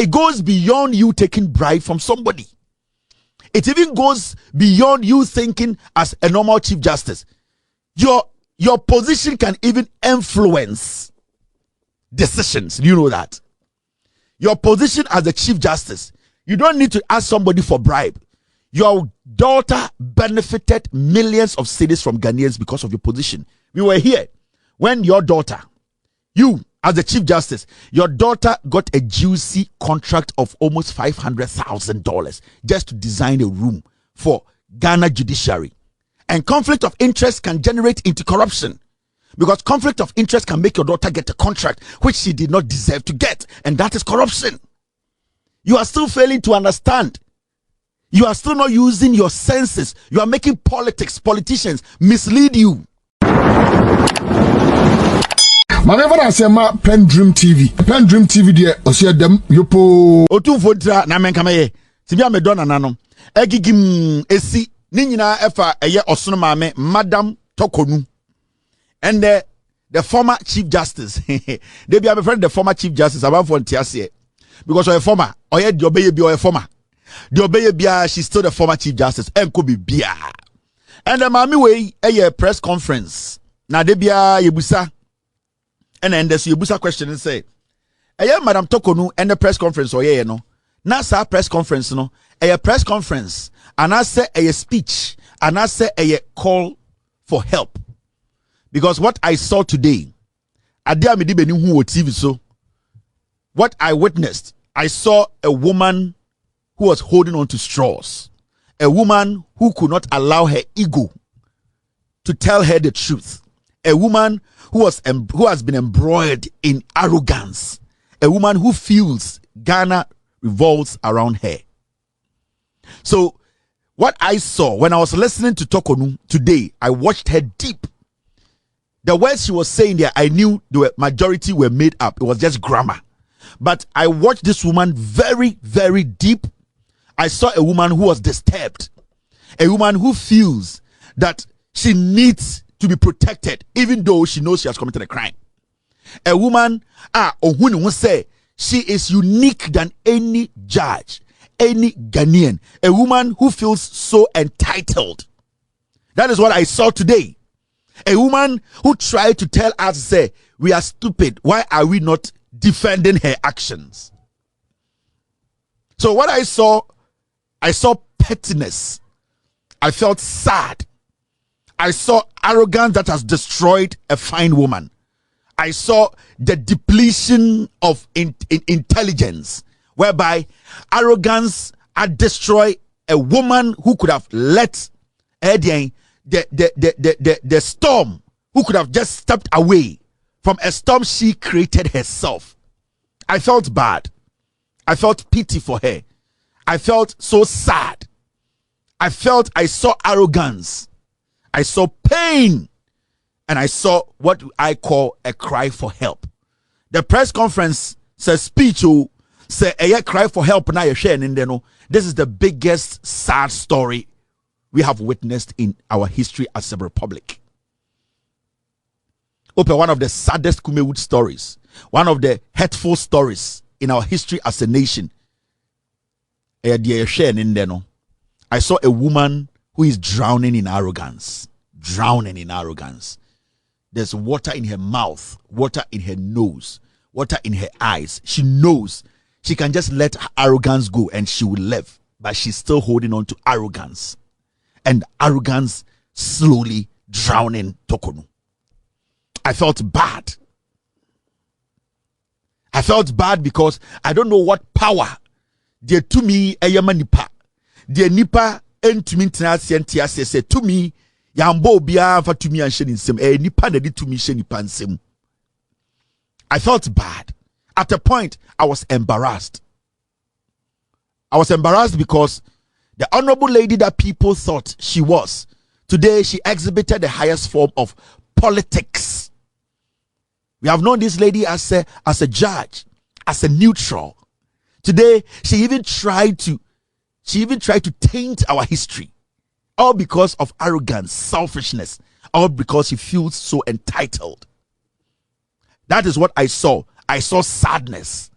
It goes beyond you taking bribe from somebody. It even goes beyond you thinking as a normal Chief Justice. Your position can even influence decisions. Do you know that? Your position as the Chief Justice, you don't need to ask somebody for bribe. Your daughter benefited millions of cedis from Ghanaians because of your position. We were here when your daughter, you as the Chief Justice, your daughter got a juicy contract of almost $500,000 just to design a room for Ghana Judiciary. And conflict of interest can generate into corruption, because conflict of interest can make your daughter get a contract which she did not deserve to get, and that is corruption. You are still failing to understand. You are still not using your senses. You are making politicians mislead you. Whenever I say my PENDREAM TV there, I see them yopo. Otu vodra na menkamaye. Tibia medona nanom. Egigim esi ni nyina efa eye osono maame Madam Torkorno. And the former Chief Justice. They be my friend the former Chief Justice about for Ntiase. Because or a former, or yet the obey be or a former. The obey bia, she's still the former Chief Justice. And could be bia. And the mami way a press conference. Na de bia yebusa. And then there's yebusa question and say, Madam Torkorno and the press conference or no. Na sa press conference no. Press conference. And I say a speech. And I say a call for help. Because what I saw today, TV so what I witnessed, I saw a woman who was holding on to straws, a woman who could not allow her ego to tell her the truth, a woman who has been embroiled in arrogance, a woman who feels Ghana revolves around her. So what I saw when I was listening to Torkorno today, I watched her deep. The words she was saying there, I knew the majority were made up. It was just grammar. But I watched this woman very, very deep. I saw a woman who was disturbed. A woman who feels that she needs to be protected, even though she knows she has committed a crime. A woman, who say she is unique than any judge, any Ghanaian. A woman who feels so entitled. That is what I saw today. A woman who tried to tell us, say, we are stupid. Why are we not defending her actions? So what I saw pettiness. I felt sad. I saw arrogance that has destroyed a fine woman. I saw the depletion of intelligence, whereby arrogance had destroyed a woman who could have let the storm, who could have just stepped away from a storm she created herself. I felt bad. I felt pity for her. I felt so sad. I saw arrogance. I saw pain. And I saw what I call a cry for help. The press conference says speech say a cry for help now you're sharing in there. No, this is the biggest sad story we have witnessed in our history as a republic. One of the saddest Kumewood stories, one of the hurtful stories in our history as a nation. I saw a woman who is drowning in arrogance. Drowning in arrogance. There's water in her mouth, water in her nose, water in her eyes. She knows she can just let her arrogance go and she will live, but she's still holding on to arrogance. And arrogance slowly drowning Torkorno. I felt bad. I felt bad because I don't know what power they to me a yamanipa. The nipa entumi ntiase say to me yambo bia fa to me and shedding sim nipa na to me she nipa nsem. I felt bad. At a point I was embarrassed. I was embarrassed because the honorable lady that people thought she was, today she exhibited the highest form of politics. We have known this lady as a judge, as a neutral. Today she even tried to taint our history, all because of arrogance, selfishness, all because she feels so entitled. That is what I saw. I saw sadness.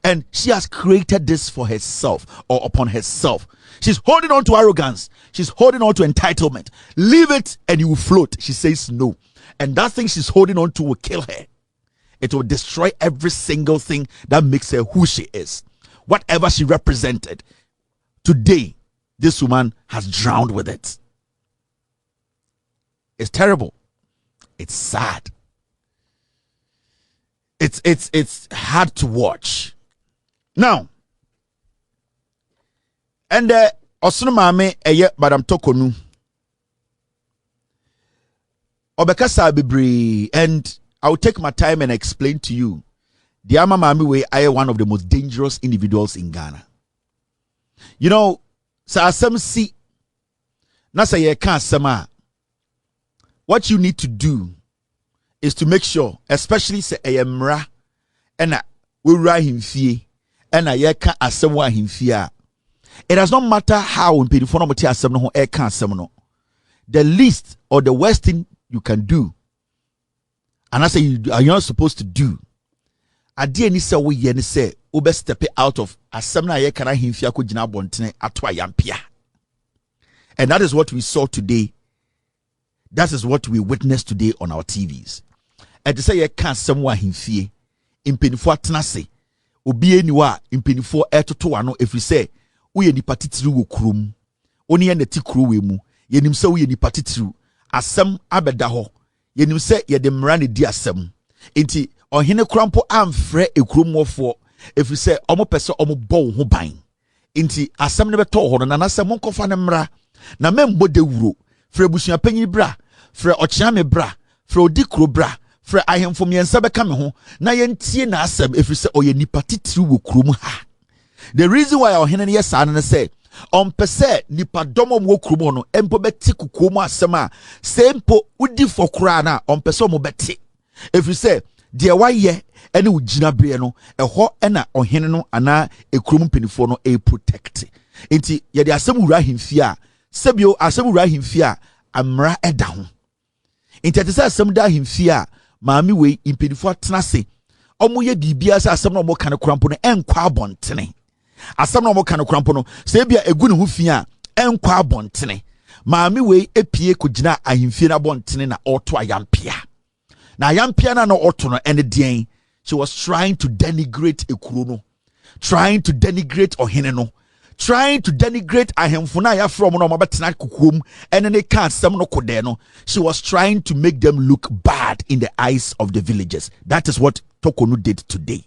And she has created this for herself or upon herself. She's holding on to arrogance. She's holding on to entitlement. Leave it and you will float. She says no. And that thing she's holding on to will kill her. It will destroy every single thing that makes her who she is. Whatever she represented. Today, this woman has drowned with it. It's terrible. It's sad. It's hard to watch. Now, and Osono Mame eye Madam Torkorno obekasa bebre, and I'll take my time and explain to you. The Ama Mame way I one of the most dangerous individuals in Ghana. You know, sa asem si na say ye kan asem. What you need to do is to make sure, especially say ayemra and we write him fee and ye can asem him fee. It does not matter how in people no asem no e kan asem no. The least or the worst thing you can do, and I say you are not supposed to do. Ade ni say we ye ni say we be step out of asem na ye kan him fee ko gina bontene ato ayampia. And that is what we saw today. That is what we witnessed today on our TVs. And to say you can't someone him fear in penifo atnase obi eniwa in penifo etoto ano if we say we ni patitiru wo krum oni na ti kru we mu yenim se we ni patitiru asem abeda ho yenim se ye de mra ne di asem enti ohene krampo amfre ekromwofo if we say omo pese omo bo ho ban enti asem ne beto ho na asem nkofa ne mra na membo de wuro Fre busua panyi bra, fre ochiame bra, fre odikro bra, fre ahemfo miensa beka me ho, na yentie na asem if we say oye nipa titiri wo krom ha. The reason why ohene ne yesa na say, pese nipa domo wo krom no, empo beti kukomu asem a, se empo udi fokura na, pese omo beti. If we say, deɛ wayɛ ɛne wo gyina bere no ɛhɔ ɛna ɔhene no ana ekrom penifo no protect. Enti yɛde asem wura hemfie a sebio asem wura hemfie a amra ɛda ho. Enti ɛte sɛ asem da hemfie a maame wei penifo atena se ɔmo yɛ bibia sɛ asem na ɔmo ka ne krampo no ɛnkɔ abɔntene. Asem na ɔmo ka ne krampo no sɛ bia egu ne ho fie a ɛnkɔ abɔntene. Maame wei epie ko gyina ahemfie na abɔntene na ɔto ayampia. Na yampia na no otono ene dien. She was trying to denigrate ekuro no, trying to denigrate ohene no, trying to denigrate ahemfo na ya from no mabetena kukum ene ne ka asem no kode no. She was trying to make them look bad in the eyes of the villagers. That is what Torkorno did today.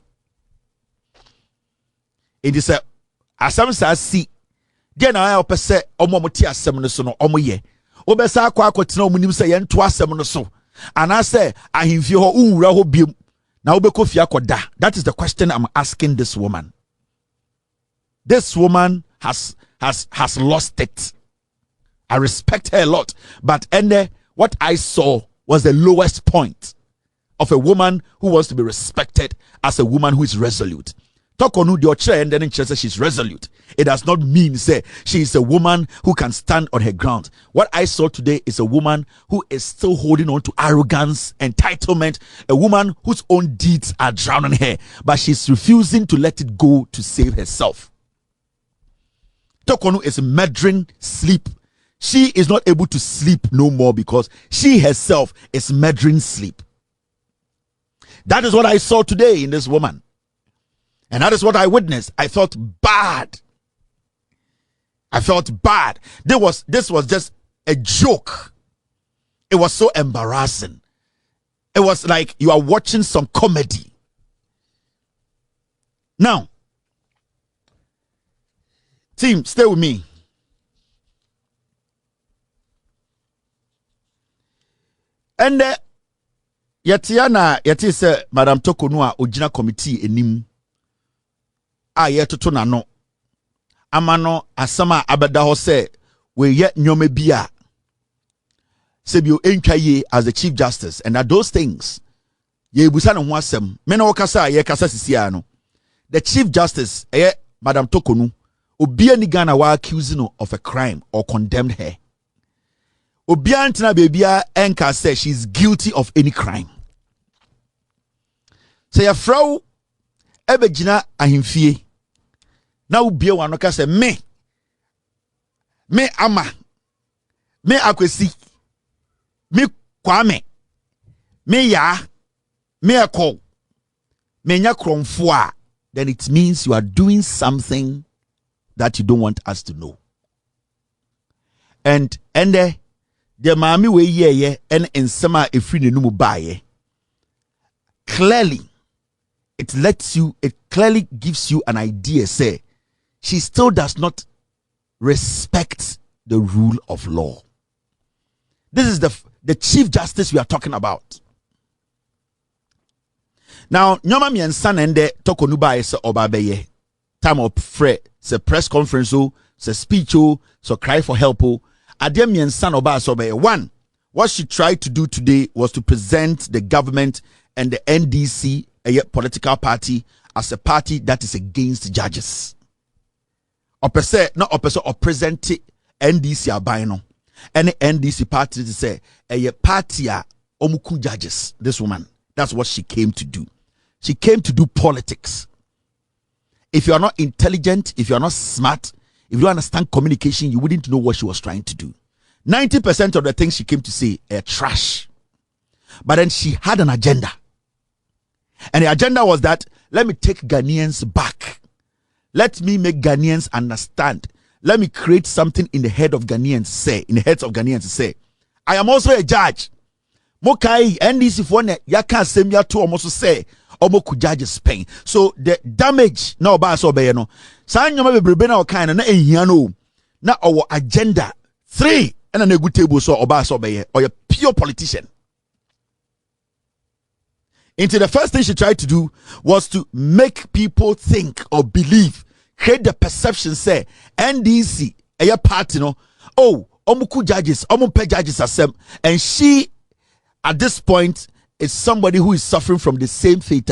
It is a asem sa si dia na ya opese omo moti asem no so no omo ye. Obesa akwa akotena omunim se ye nto asem no so. And I say, ahimfie ho uwura ho biem na obeko fie akoda. That is the question I'm asking this woman. This woman has lost it. I respect her a lot, but what I saw was the lowest point of a woman who wants to be respected as a woman who is resolute. Torkorno the oche and then says she's resolute. It does not mean say she is a woman who can stand on her ground. What I saw today is a woman who is still holding on to arrogance, entitlement, a woman whose own deeds are drowning her, but she's refusing to let it go to save herself. Torkorno is murdering sleep. She is not able to sleep no more because she herself is murdering sleep. That is what I saw today in this woman. And that is what I witnessed. I felt bad. I felt bad. This was just a joke. It was so embarrassing. It was like you are watching some comedy. Now, team, stay with me. And yeti se Madam Torkorno a ojina committee enim. Ayetoto na no amano asama abeda ho se we ye nyome bia sebio entwaye as the Chief Justice, and that those things ye busa ne ho asem me na wokasa ye kasa sisia no. The Chief Justice Madam Torkorno obia ni Ghana wa accused no of a crime or condemned her. Obia ntina bebia enka say she's guilty of any crime. Say a frau ebegina ahimfie na ubie wano ka se me ama me akwesi me kwame me ya me ekọ me nya kromfo a, then it means you are doing something that you don't want us to know. And the mami we ye and ensema efri ne numu baye. Clearly, it clearly gives you an idea, say, she still does not respect the rule of law. This is the Chief Justice we are talking about. Now, nyoma miensa nende Torkorno ba se obabeye. Time of se press conference se speech so cry for help Adem miensa oba so obeye. One, what she tried to do today was to present the government and the NDC, a political party, as a party that is against judges. Opese not opese or present NDC abino. Any NDC party to say a party omuku judges. This woman, that's what she came to do. She came to do politics. If you are not intelligent, if you are not smart, if you don't understand communication, you wouldn't know what she was trying to do. 90% of the things she came to say are trash. But then she had an agenda. And the agenda was that, let me take Ghanaians back. Let me make Ghanaians understand. Let me create something in the head of Ghanaians say, I am also a judge. Mokai NDC for yaka semya to almost say omoku judges pain. So the damage na oba so be no. San nyoma bebrebe na okan na ehia no. Na our agenda 3 and an egu table so oba so be or a pure politician. Into the first thing she tried to do was to make people think or believe, create the perception say NDC a party no, oh omuku judges omumpe judges asem, and she at this point is somebody who is suffering from the same fate.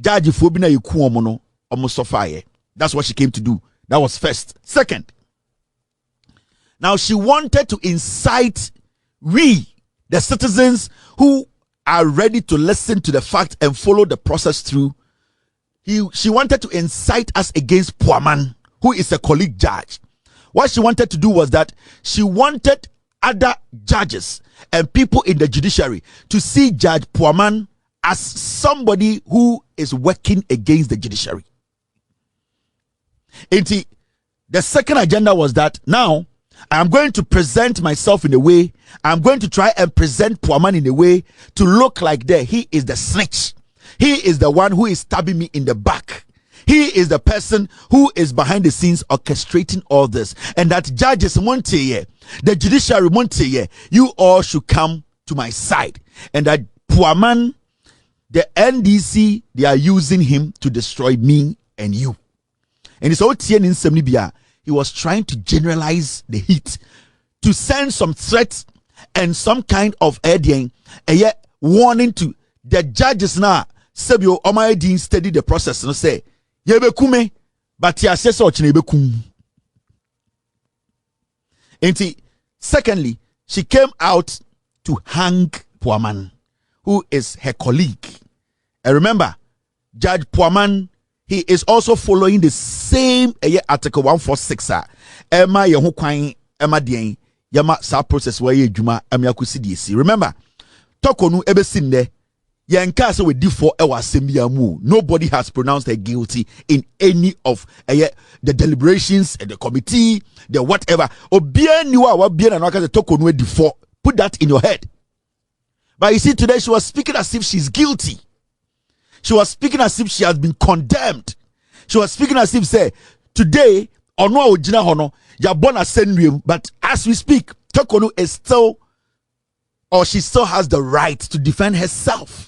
Judge phobia you kuomono almost suffer. That's what she came to do. That was first. Second, now she wanted to incite we, the citizens who are ready to listen to the fact and follow the process through. She wanted to incite us against Puaman, who is a colleague judge. What she wanted to do was that she wanted other judges and people in the judiciary to see Judge Puaman as somebody who is working against the judiciary. The second agenda was that now I am going to present myself in a way, I'm going to try and present Puaman in a way to look like that he is the snitch. He is the one who is stabbing me in the back. He is the person who is behind the scenes orchestrating all this. And that judges Montier, the judiciary Montier, you all should come to my side. And that Puaman, the NDC, they are using him to destroy me and you. And it's all Tien in Semnibia. He was trying to generalize the heat, to send some threats and some kind of warning to the judges now. Sebio Omaedin study the process and say, Yebekume, but ya says or Chinebekum. Secondly, she came out to hang Puaman, who is her colleague. And remember, Judge Puaman, he is also following the same article 146. Emma Yahukwain, Emma Dien, Yama sa process where ye Juma Amiakusi DC. Remember, Torkorno ebesinde. Nobody has pronounced her guilty in any of the deliberations, the committee, the whatever. Put that in your head. But you see, today she was speaking as if she's guilty. She was speaking as if she has been condemned. She was speaking as if, say, today, but as we speak, Torkorno is still, or she still has the right to defend herself.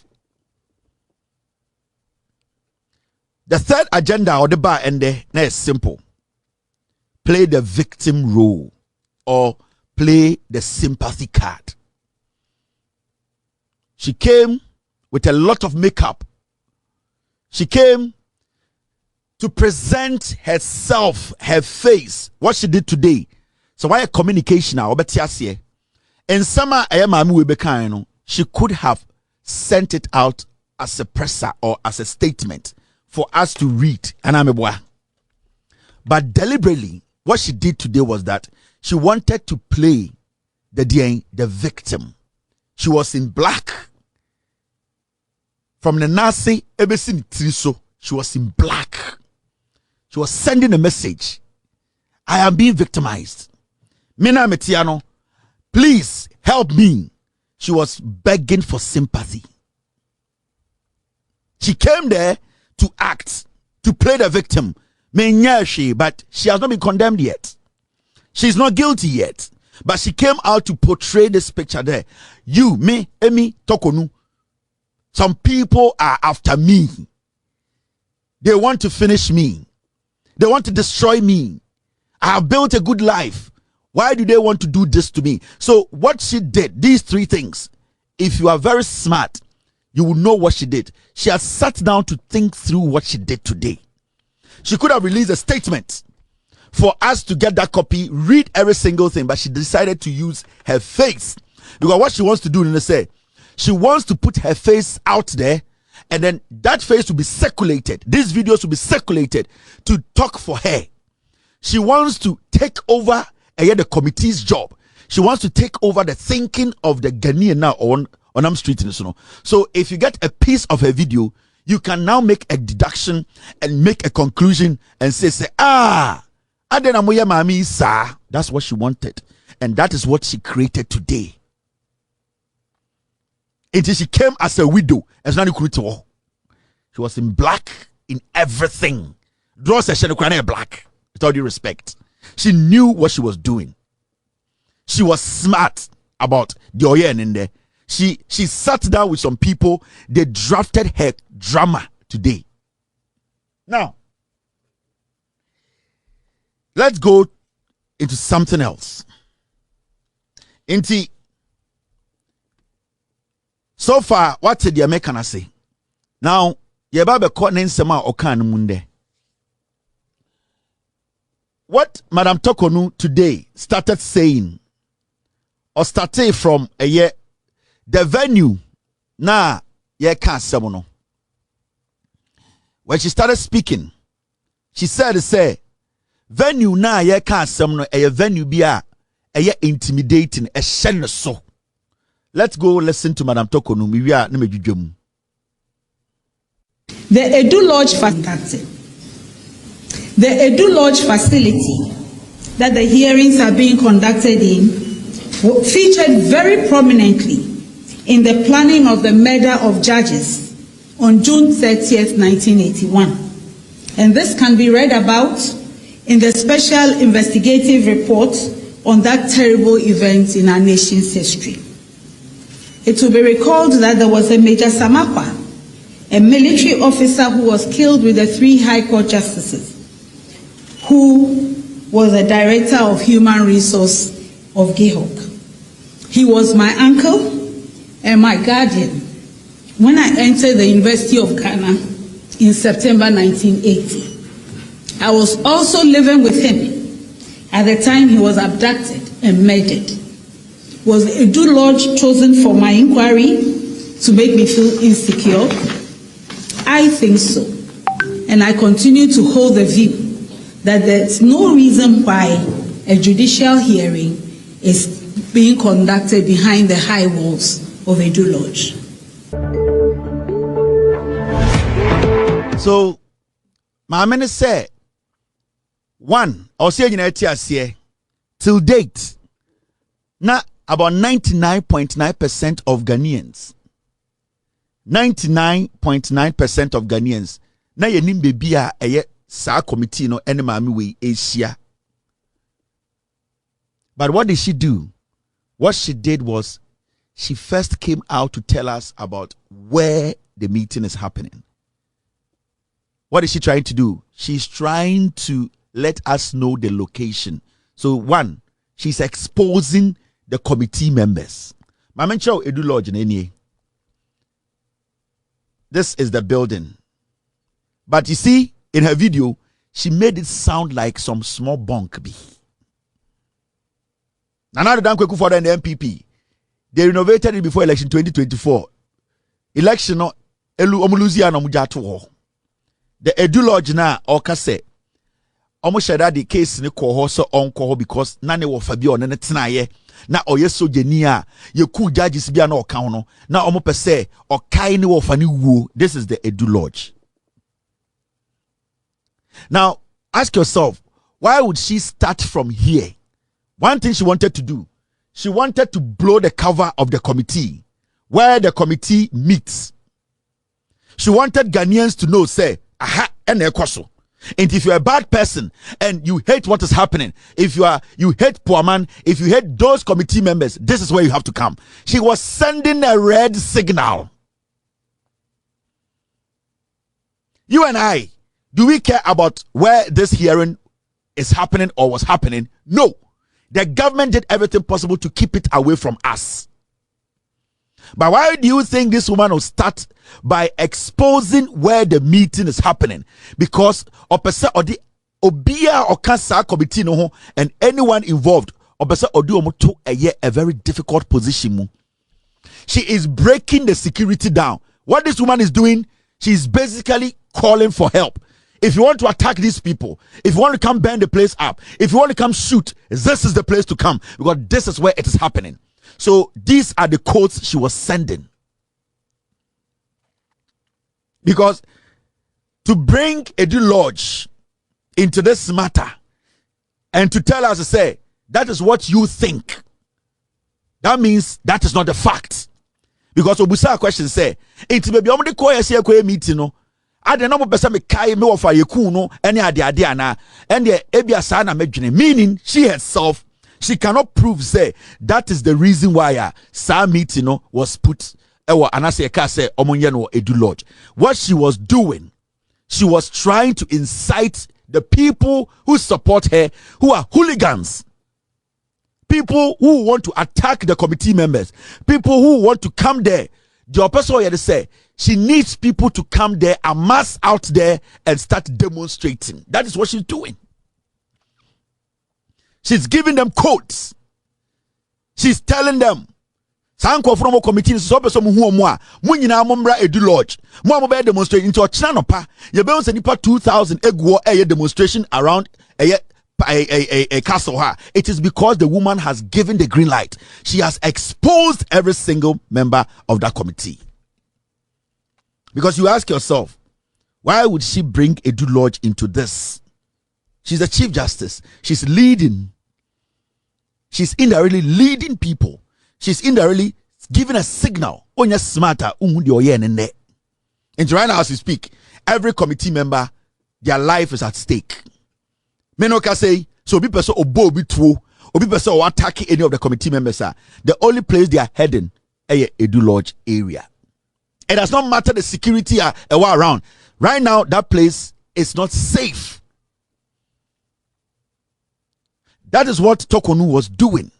The third agenda or the bar and the is simple. Play the victim role or play the sympathy card. She came with a lot of makeup. She came to present herself, her face, what she did today. So why a communication now? In summer, she could have sent it out as a presser or as a statement for us to read. But deliberately, what she did today was that she wanted to play the victim. She was in black. From the Nazi, she was in black. She was sending a message. I am being victimized. Mina Metiano, please help me. She was begging for sympathy. She came there to act, to play the victim. But she has not been condemned yet. She's not guilty yet. But she came out to portray this picture there. You, me, Emi, Torkorno. Some people are after me. They want to finish me. They want to destroy me. I have built a good life. Why do they want to do this to me? So what she did, these three things, if you are very smart, you will know what she did. She has sat down to think through what she did today. She could have released a statement for us to get that copy, read every single thing, but she decided to use her face. Because what she wants to do, she wants to put her face out there, and then that face will be circulated. These videos will be circulated to talk for her. She wants to take over the committee's job. She wants to take over the thinking of the Ghanaian now on Am Street. So if you get a piece of her video, you can now make a deduction and make a conclusion and say, that's what she wanted. And that is what she created today. Until she came as a widow. She was in black in everything. Draw session black. With all due respect. She knew what she was doing. She was smart about the Oyen in there. She sat down with some people. They drafted her drama today. Now, let's go into something else. So far, what did the American say? Now, Yebabe Kotnen Sema Okan Munde. What Madam Torkorno today started saying, or started from a year, the venue, when she started speaking, she said, venue a venue be intimidating, a shen so. Let's go listen to Madam Torkorno. The Edu Lodge facility. The Edu Lodge facility that the hearings are being conducted in featured very prominently in the planning of the murder of judges on June 30th, 1981. And this can be read about in the special investigative report on that terrible event in our nation's history. It will be recalled that there was a Major Samapa, a military officer who was killed with the 3 High Court justices, who was a director of human resource of GEHOC. He was my uncle and my guardian when I entered the University of Ghana in September 1980. I was also living with him at the time he was abducted and murdered. Was Edu Lodge chosen for my inquiry to make me feel insecure? I think so. And I continue to hold the view that there's no reason why a judicial hearing is being conducted behind the high walls of Edu Lodge. So, my man said, one, I'll say in till date, now about 99.9% of Ghanaians, 99.9% of Ghanaians, na yenim baby a sa committee no ene maami we Asia. But what did she do? What she did was she first came out to tell us about where the meeting is happening. What is she trying to do? She's trying to let us know the location. So one, she's exposing the committee members. Mamencho Edu Lodge in this is the building. But you see, in her video, she made it sound like some small bunk be. Another Dan Kweku for the MPP. They renovated it before election 2024. Election no elu omuluzia no mujato. the Edu Lodge na oka say almost share the case ni ko ho so onko because na ne wo fa bi on ne tenaye na oye sojeni a ye ku judges bia na oka no na omo pese okai ni wo fa ni wuo. This is the Edu Lodge. Now ask yourself, why would she start from here? One thing she wanted to do, she wanted to blow the cover of the committee where the committee meets. She wanted Ghanaians to know, say, aha, and and if you're a bad person and you hate what is happening, if you hate poor man, if you hate those committee members, this is where you have to come. She was sending a red signal. You and I, do we care about where this hearing is happening or was happening? No. The government did everything possible to keep it away from us. But why do you think this woman will start by exposing where the meeting is happening? Because opesa odi obia okasa committee no ho and anyone involved opesa odi omo to a very difficult position mu. She is breaking the security down. What this woman is doing, she is basically calling for help. If you want to attack these people, if you want to come burn the place up, if you want to come shoot, this is the place to come because this is where it is happening. So these are the codes she was sending. Because to bring Edu Lodge into this matter and to tell us to say, that is what you think, that means that is not the fact. Because Obusa question say, it's maybe only ko meeting no. I don't know person me kai me ofa yeku no any ade ana and the ebia sa na medwene, meaning she herself, she cannot prove say that is the reason why sa meeting no was put anase ka say omonye no Edu Lodge. What she was doing, she was trying to incite the people who support her, who are hooligans, people who want to attack the committee members, people who want to come there. The person here say she needs people to come there, amass out there and start demonstrating. That is what she's doing. She's giving them codes. She's telling them, Sanko from committee so person who mo nyina mombra Edu Lodge. Mo be demonstrate into ochina no pa. Ye be on nipa 2000 egwo a demonstration around a castle ha. It is because the woman has given the green light. She has exposed every single member of that committee. Because you ask yourself, why would she bring Edu Lodge into this? She's the Chief Justice. She's leading. She's indirectly leading people. She's indirectly giving a signal. And right now as we speak, every committee member, their life is at stake. Menoka say, so be person obo be true, or be person or attack any of the committee members are. The only place they are heading is Edu Lodge area. It does not matter the security around. Right now, that place is not safe. That is what Torkorno was doing.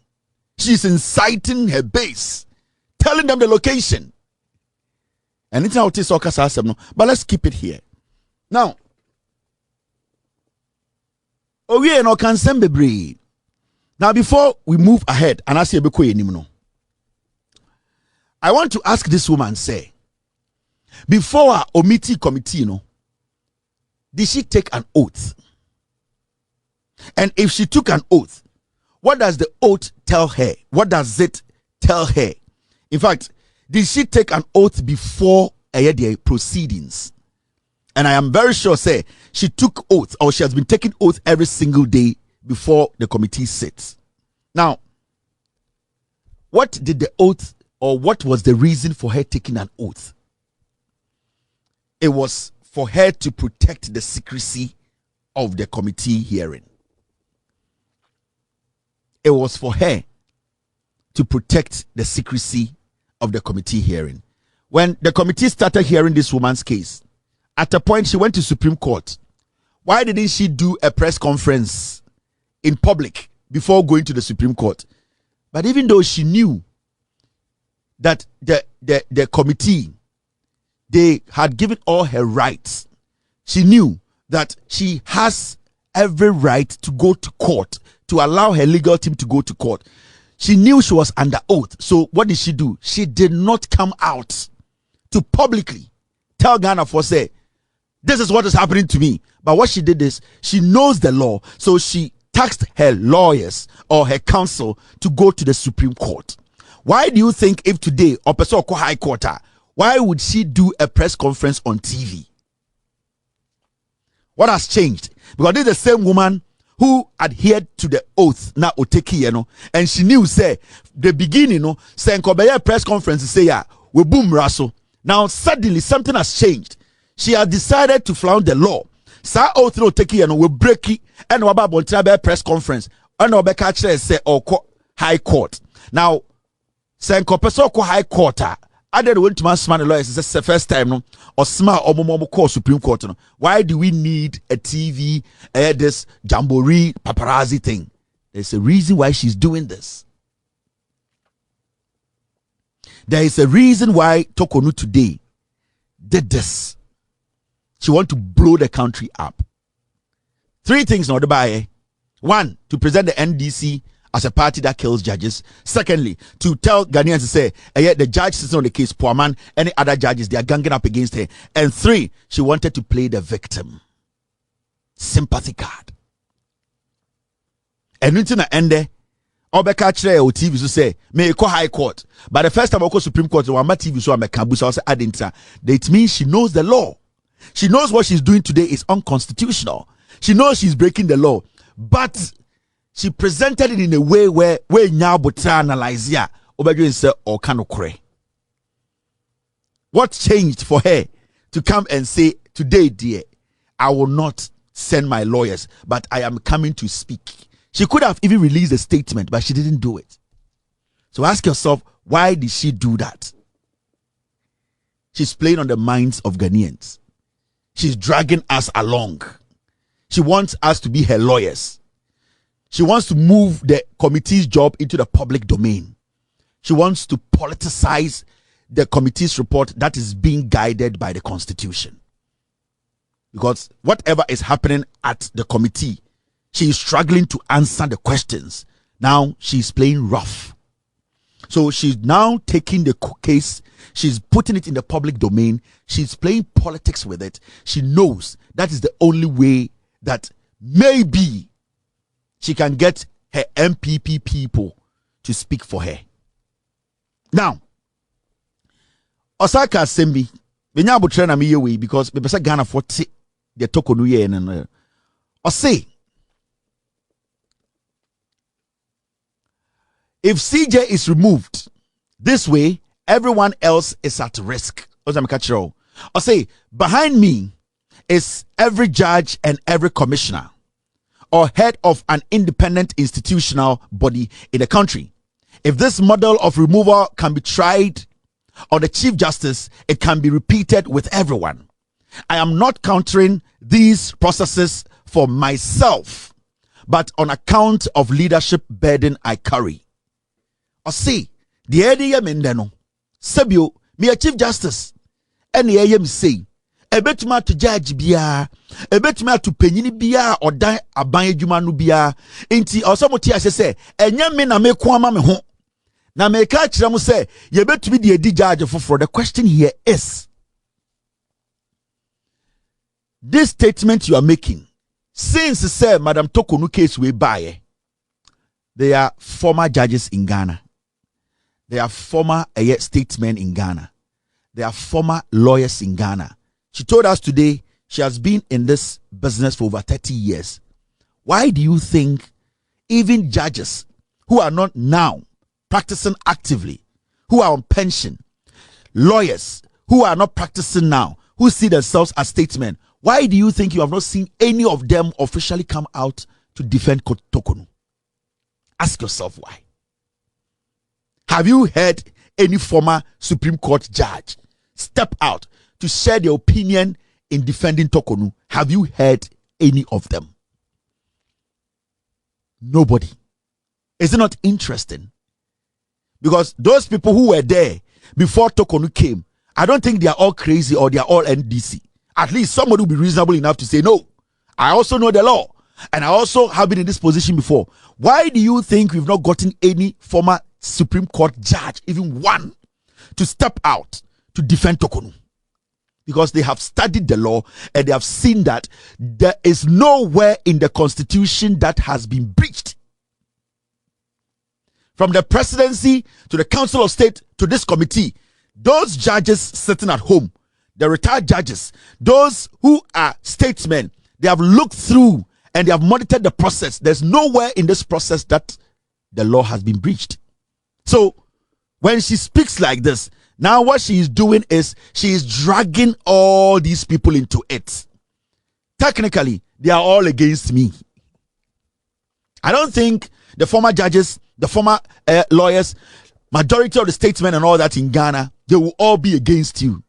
She's inciting her base, telling them the location. And it's not no, but let's keep it here. Now, now before we move ahead, and I say I want to ask this woman, say, before our Omiti committee, did she take an oath? And if she took an oath, what does the oath tell her? What does it tell her? In fact, did she take an oath before the proceedings? And I am very sure, say, she took oath, or she has been taking oath every single day before the committee sits. Now, what did the oath, or what was the reason for her taking an oath? It was for her to protect the secrecy of the committee hearing. It was for her to protect the secrecy of the committee hearing. When the committee started hearing this woman's case, at a point she went to Supreme Court. Why didn't she do a press conference in public before going to the Supreme Court? But even though she knew that the committee, they had given all her rights, she knew that she has every right to go to court, to allow her legal team to go to court. She knew she was under oath. So what did she do? She did not come out to publicly tell Ghana for say, This is what is happening to me. But what she did is, she knows the law, so she tasked her lawyers or her counsel to go to the Supreme Court. Why do you think if today, Opesoko High Court, why would she do a press conference on TV? What has changed? Because this is the same woman who adhered to the oath na oteki, and she knew, say, the beginning, say, Nkobeye press conference, say, yeah, we boom raso. Now, suddenly, something has changed. She has decided to flout the law. Sa oath no oteki, we break it, and waba bontrabe press conference, and wabeka say, Oko High Court. Now, say, Nkopesoko High Court, I didn't want to man smart lawyers. It's the first time, no, or smart or more call Supreme Court. No. Why do we need a TV, this jamboree paparazzi thing? There's a reason why she's doing this. There is a reason why Torkorno today did this. She want to blow the country up. 3 things not to buy. 1, to present the NDC as a party that kills judges. Secondly, to tell Ghanaians to say, the judge sits on the case, poor man, any other judges, they are ganging up against her. And 3, she wanted to play the victim. Sympathy card. And until the end, Obeka Chere or TV to say, may call High Court. But the first time I go Supreme Court, one TV so I'm a caboose, I say, that means she knows the law. She knows what she's doing today is unconstitutional. She knows she's breaking the law. But she presented it in a way where now but analyze ya say or can cray. What changed for her to come and say, today, dear, I will not send my lawyers, but I am coming to speak. She could have even released a statement, but she didn't do it. So ask yourself, why did she do that? She's playing on the minds of Ghanaians. She's dragging us along. She wants us to be her lawyers. She wants to move the committee's job into the public domain. She wants to politicize the committee's report that is being guided by the Constitution. Because whatever is happening at the committee, she is struggling to answer the questions. Now she's playing rough. So she's now taking the case, she's putting it in the public domain, she's playing politics with it. She knows that is the only way that maybe she can get her MPP people to speak for her. Now, Osaka Sembi, benya abutre na me we because me pesa Ghana 40 the Torkorno ye no. Or say, if CJ is removed this way, everyone else is at risk. Or say, behind me is every judge and every commissioner or head of an independent institutional body in the country. If this model of removal can be tried on the Chief Justice, it can be repeated with everyone. I am not countering these processes for myself, but on account of leadership burden I carry. Or see, the idea mendeno, Sabio, me a Chief Justice, and the AM say, a bit ma to judge bia, a bit ma to penny bia or die a banya jumanu bia, inti or some tia say, and young men a me kwama me home. Now me catch them say, you bet to be the judge for the question here is this statement you are making, since say Madam Torkorno case we buy, they are former judges in Ghana. They are former statesmen in Ghana. They are former lawyers in Ghana. She told us today she has been in this business for over 30 years. Why do you think even judges who are not now practicing actively, who are on pension, lawyers who are not practicing now, who see themselves as statesmen, why do you think you have not seen any of them officially come out to defend Torkorno? Ask yourself why. Have you heard any former Supreme Court judge step out to share their opinion in defending Torkorno? Have you heard any of them? Nobody. Is it not interesting? Because those people who were there before Torkorno came, I don't think they are all crazy or they are all NDC. At least somebody will be reasonable enough to say, no, I also know the law. And I also have been in this position before. Why do you think we've not gotten any former Supreme Court judge, even one, to step out to defend Torkorno? because they have studied the law and they have seen that there is nowhere in the Constitution that has been breached. From the presidency to the Council of State to this committee, those judges sitting at home, the retired judges, those who are statesmen, they have looked through and they have monitored the process. There's nowhere in this process that the law has been breached. So when she speaks like this, now what she is doing is she is dragging all these people into it. Technically, they are all against me. I don't think the former judges, the former lawyers, majority of the statesmen and all that in Ghana, they will all be against you.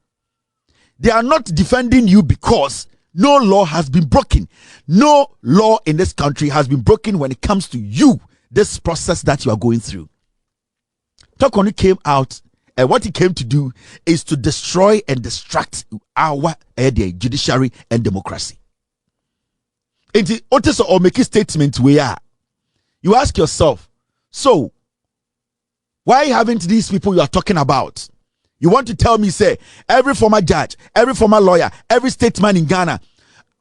They are not defending you because no law has been broken. No law in this country has been broken when it comes to you, this process that you are going through. Torkorno came out, and what he came to do is to destroy and distract our judiciary and democracy. And also, or make a statement where you ask yourself, so why haven't these people you are talking about? You want to tell me, say, every former judge, every former lawyer, every statesman in Ghana,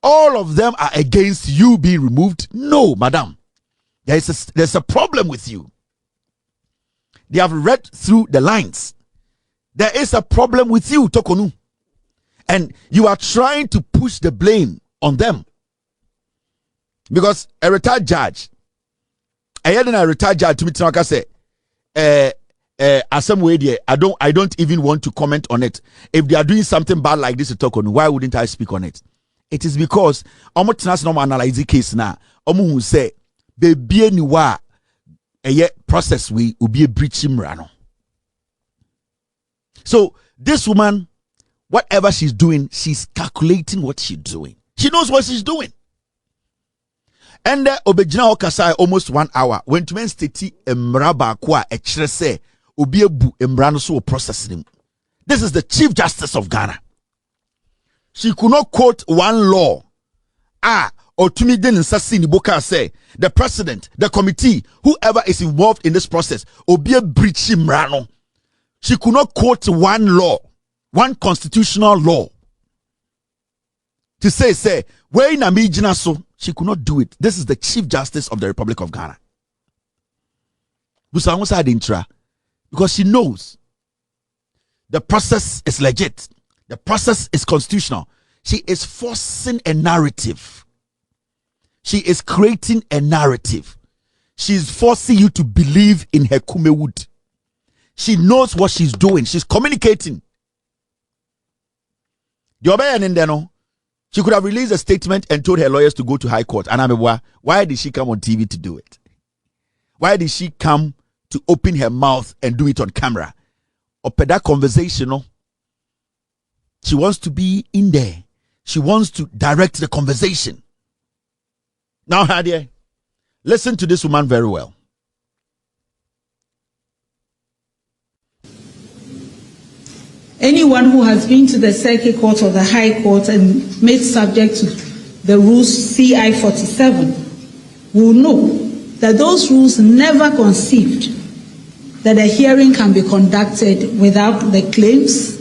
all of them are against you being removed? No, madam. There's a problem with you. They have read through the lines. There is a problem with you, Torkorno. And you are trying to push the blame on them. Because a retired judge, I say, as some way I don't even want to comment on it. If they are doing something bad like this to Torkorno, why wouldn't I speak on it? It is because analyze the case now. Who say baby ni wa process we will be a breach rano. So this woman, whatever she's doing, she's calculating what she's doing. She knows what she's doing. And obejina okasai almost 1 hour. When to men steti emraba kwa echrese obiebu emrano so processing. This is the Chief Justice of Ghana. She could not quote one law. Or to me then Sasini Boka say the president, the committee, whoever is involved in this process, obie breach emrano. She could not quote one law, one constitutional law. To say, where in Amijina so she could not do it. This is the Chief Justice of the Republic of Ghana. Because she knows the process is legit. The process is constitutional. She is forcing a narrative. She is creating a narrative. She is forcing you to believe in her kumewood. She knows what she's doing. She's communicating. She could have released a statement and told her lawyers to go to High Court. And why did she come on TV to do it? Why did she come to open her mouth and do it on camera? Or that conversation, she wants to be in there. She wants to direct the conversation. Now, Hadia, listen to this woman very well. Anyone who has been to the Circuit Court or the High Court and made subject to the rules CI 47 will know that those rules never conceived that a hearing can be conducted without the claims,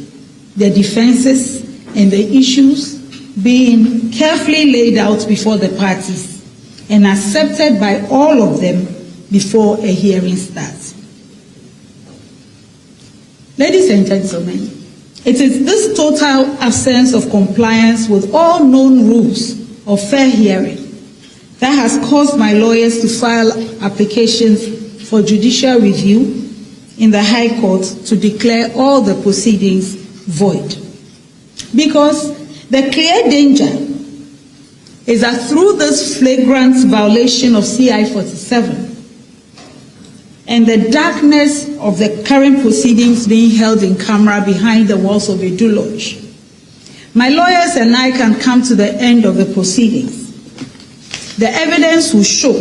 the defenses, and the issues being carefully laid out before the parties and accepted by all of them before a hearing starts. Ladies and gentlemen, it is this total absence of compliance with all known rules of fair hearing that has caused my lawyers to file applications for judicial review in the High Court to declare all the proceedings void. Because the clear danger is that through this flagrant violation of CI 47 and the darkness of the current proceedings being held in camera behind the walls of a Lodge, my lawyers and I can come to the end of the proceedings. The evidence will show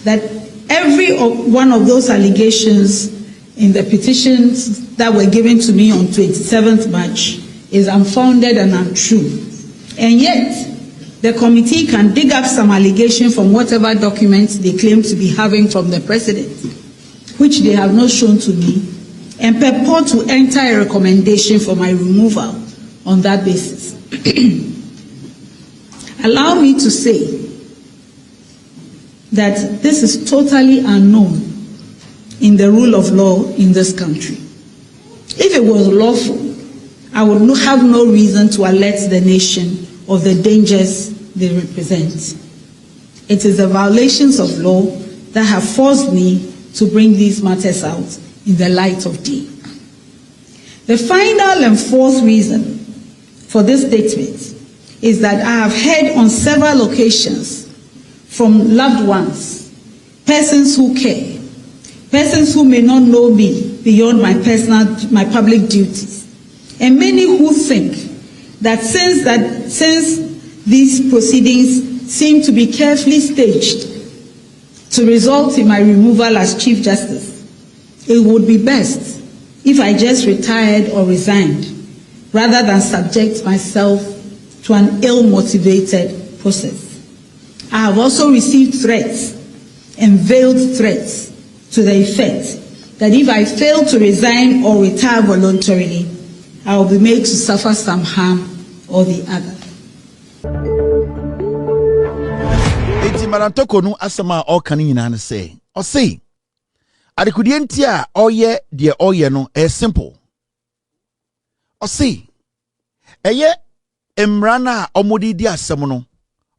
that every one of those allegations in the petitions that were given to me on 27th March is unfounded and untrue. And yet, the committee can dig up some allegation from whatever documents they claim to be having from the president, which they have not shown to me, and purport to enter a recommendation for my removal on that basis. Allow me to say that this is totally unknown in the rule of law in this country. If it was lawful, I would have no reason to alert the nation of the dangers they represent. It is the violations of law that have forced me to bring these matters out in the light of day. The final and fourth reason for this statement is that I have heard on several occasions from loved ones, persons who care, persons who may not know me beyond my public duties, and many who think that since these proceedings seem to be carefully staged to result in my removal as Chief Justice, it would be best if I just retired or resigned rather than subject myself to an ill-motivated process. I have also received threats and veiled threats to the effect that if I fail to resign or retire voluntarily, I will be made to suffer some harm or the other. Eti Torkorno asema all kan nyina say or say adekudie a oye de oye no simple or say eye emrana omodi di asem no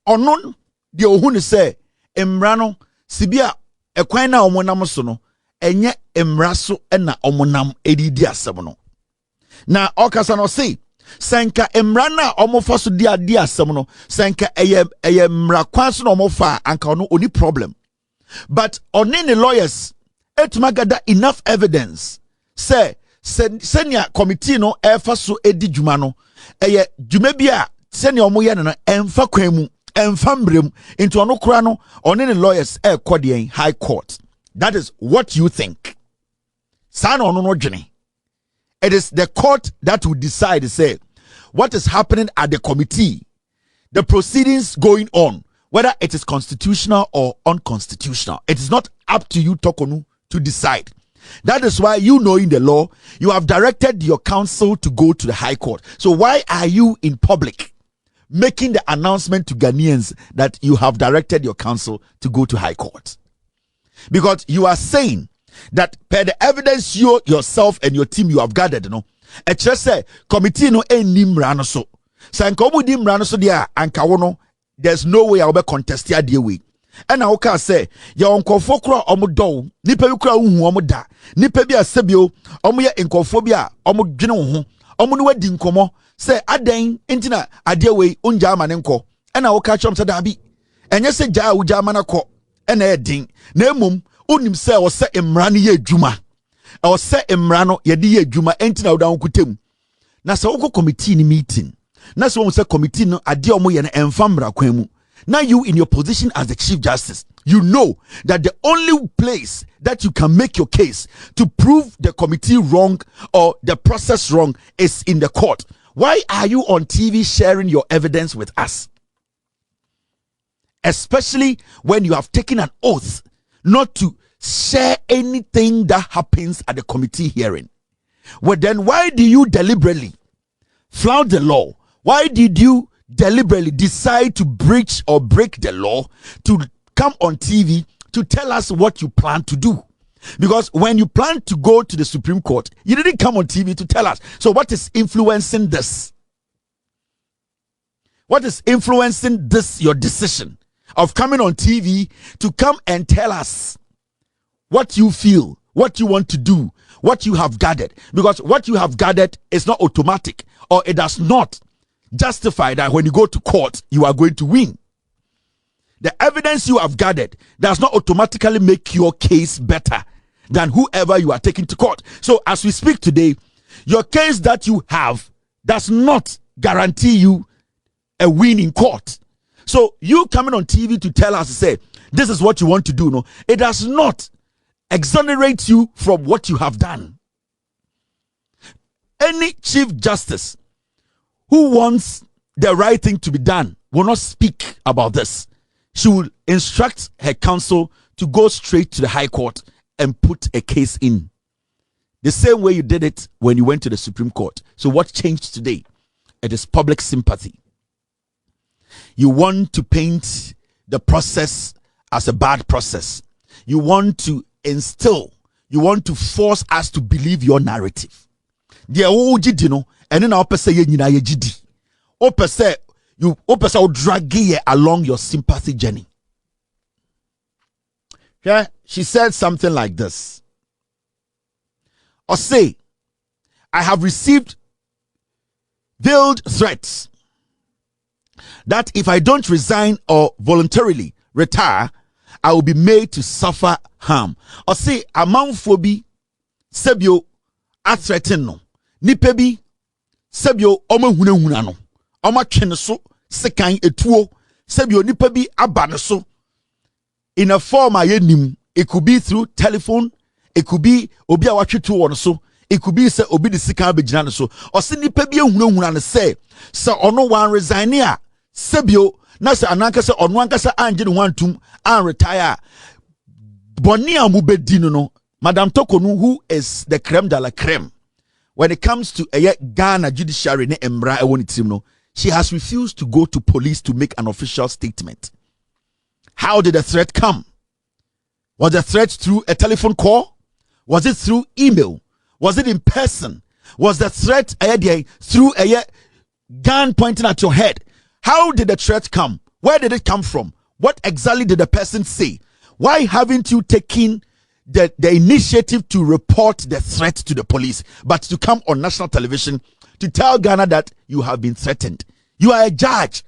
ono de ohu ne say emra no sibia ekwan na omonam so no enye emra so na omonam edidi asem no na okasa no say senka emra na omofa so di adi asem no senka eye emra kwan so na omofa anka ono oni problem, but oni ne lawyers etuma gather enough evidence say senior committee no efa so edi djuma no eye djuma bia senior omo ye no emfa kwan mu emfa mbrem into ono kura no oni ne lawyers ekode high court. That is what you think. San ono no dwene. It is the court that will decide, say, what is happening at the committee, the proceedings going on, whether it is constitutional or unconstitutional. It is not up to you, Torkorno, to decide. That is why, you knowing the law, you have directed your counsel to go to the High Court. So why are you in public making the announcement to Ghanaians that you have directed your counsel to go to High Court? Because you are saying that per the evidence you yourself and your team you have gathered, a just say committee no enim rano so sankomu dim rano so dia anka wono, there's no way I will be contest ya de way. And I can say your unkofo kura omudo nipa bi kura uhu omuda nipa bi asebio omu ye nkofo bi a omu dwene ho omu no wadi nkomo say adan entina ade we onja amane nko. And I can chom say da bi enye se ja uja amana ko ena edin na emum unim se o se emra no ye adwuma o se emra no ye de ye adwuma entina wo dan kutem na se wo committee ni meeting na se wo se committee no ade o mo ye na emfa mra kwan mu. Now you in your position as the Chief Justice, you know that the only place that you can make your case to prove the committee wrong or the process wrong is in the court. Why are you on TV sharing your evidence with us? Especially when you have taken an oath not to share anything that happens at the committee hearing. Well, then why do you deliberately flout the law? Why did you deliberately decide to breach or break the law to come on TV to tell us what you plan to do? Because when you plan to go to the Supreme Court, you didn't come on TV to tell us. So what is influencing this? What is influencing this, your decision of coming on TV to come and tell us what you feel, what you want to do, what you have gathered? Because what you have gathered is not automatic, or it does not justify that when you go to court, you are going to win. The evidence you have gathered does not automatically make your case better than whoever you are taking to court. So as we speak today, your case that you have does not guarantee you a win in court. So you coming on TV to tell us, say, this is what you want to do, no, it does not exonerate you from what you have done. Any Chief Justice who wants the right thing to be done will not speak about this. She will instruct her counsel to go straight to the High Court and put a case in. The same way you did it when you went to the Supreme Court. So what changed today? it is public sympathy. You want to paint the process as a bad process. You want to instill, you want to force us to believe your narrative. The old no, and then I'll say you drag you along your sympathy journey. Yeah, she said something like this. Or say, I have received veiled threats that if I don't resign or voluntarily retire, I will be made to suffer harm. Or say, amanfobi sebio a threaten no. Nipebi sebio oma huna no. Oma twene so sekan etuo sebio nipebi abane so. In a form ayenim, it could be through telephone, it could be obi awatwetu won so, it could be say obi de sika abegyina so. Or say nipa bi ehunahuna ne say ono wan resign a sebio na say ananka say ono anka anje ne wantum and retire. Boni amubedi no Madam Torkorno, who is the creme de la creme when it comes to Ghana Judiciary ne embra e woni tim no, she has refused to go to police to make an official statement. How did the threat come? Was the threat through a telephone call? Was it through email? Was it in person? Was the threat through a gun pointing at your head? How did the threat come? Where did it come from? What exactly did the person say? Why haven't you taken the initiative to report the threat to the police, but to come on national television to tell Ghana that you have been threatened? You are a judge.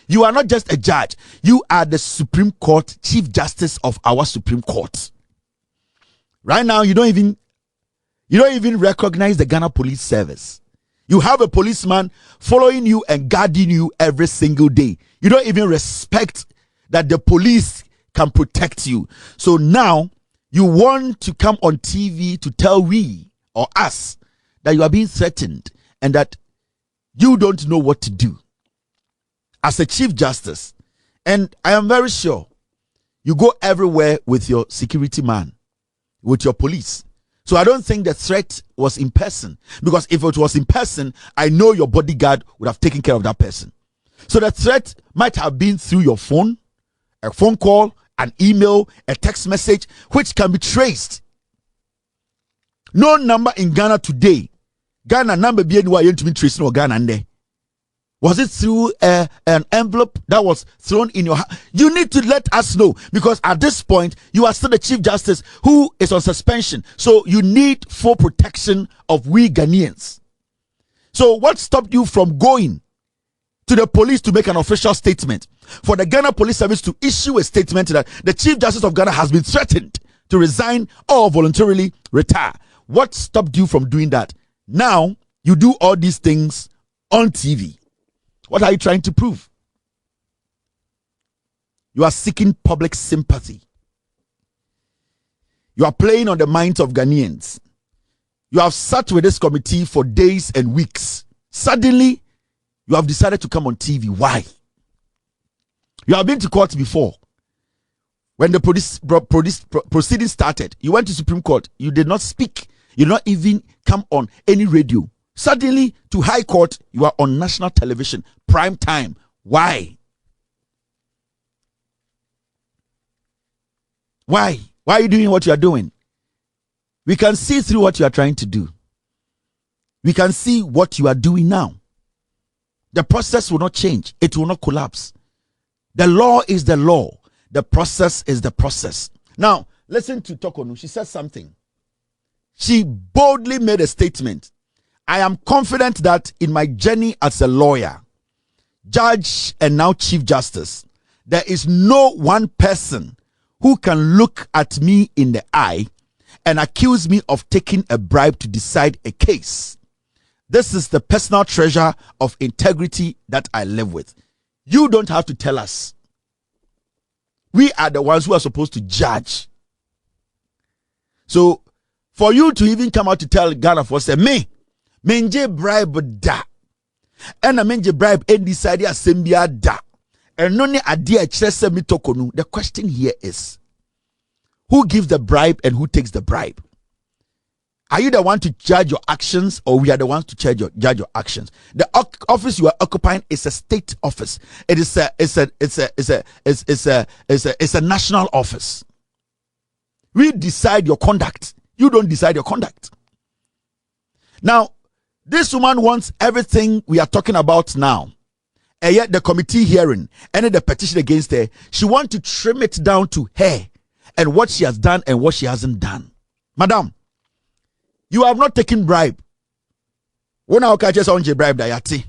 You are not just a judge. You are the Supreme Court, Chief Justice of our Supreme Court. Right now, you don't even recognize the Ghana Police Service. You have a policeman following you and guarding you every single day. You don't even respect that the police can protect you. So now you want to come on TV to tell we or us that you are being threatened and that you don't know what to do as a Chief Justice. And I am very sure you go everywhere with your security man, with your police. So I don't think the threat was in person, because if it was in person, I know your bodyguard would have taken care of that person. So the threat might have been through your phone, a phone call, an email, a text message, which can be traced. No number in Ghana today. Ghana number be anywhere to be traced no Ghana there. Was it through an envelope that was thrown in your hand? You need to let us know, because at this point, you are still the Chief Justice who is on suspension. So you need full protection of we Ghanaians. So what stopped you from going to the police to make an official statement? For the Ghana Police Service to issue a statement that the Chief Justice of Ghana has been threatened to resign or voluntarily retire. What stopped you from doing that? Now, you do all these things on TV. What are you trying to prove? You are seeking public sympathy. You are playing on the minds of Ghanaians. You have sat with this committee for days and weeks. Suddenly, you have decided to come on TV. Why? You have been to court before. When the proceeding started, you went to Supreme Court. You did not speak. You did not even come on any radio. Suddenly, to High Court, you are on national television, prime time. Why? Why? Why are you doing what you are doing? We can see through what you are trying to do. We can see what you are doing now. The process will not change. It will not collapse. The law is the law. The process is the process. Now, listen to Torkorno. She said something. She boldly made a statement. I am confident that in my journey as a lawyer, judge, and now Chief Justice, there is no one person who can look at me in the eye and accuse me of taking a bribe to decide a case. This is the personal treasure of integrity that I live with. You don't have to tell us. We are the ones who are supposed to judge. So, for you to even come out to tell Ghana for say, menje bribe da. And a menje bribe and decide assembly da. And no idea chese mi Torkorno. The question here is, who gives the bribe and who takes the bribe? Are you the one to judge your actions, or we are the ones to judge your actions? The office you are occupying is a state office. It's a national office. We decide your conduct. You don't decide your conduct. Now, this woman wants everything we are talking about now, and yet the committee hearing and the petition against her, she wants to trim it down to her and what she has done and what she hasn't done. Madam, you have not taken bribe. When I catch on bribe dayati.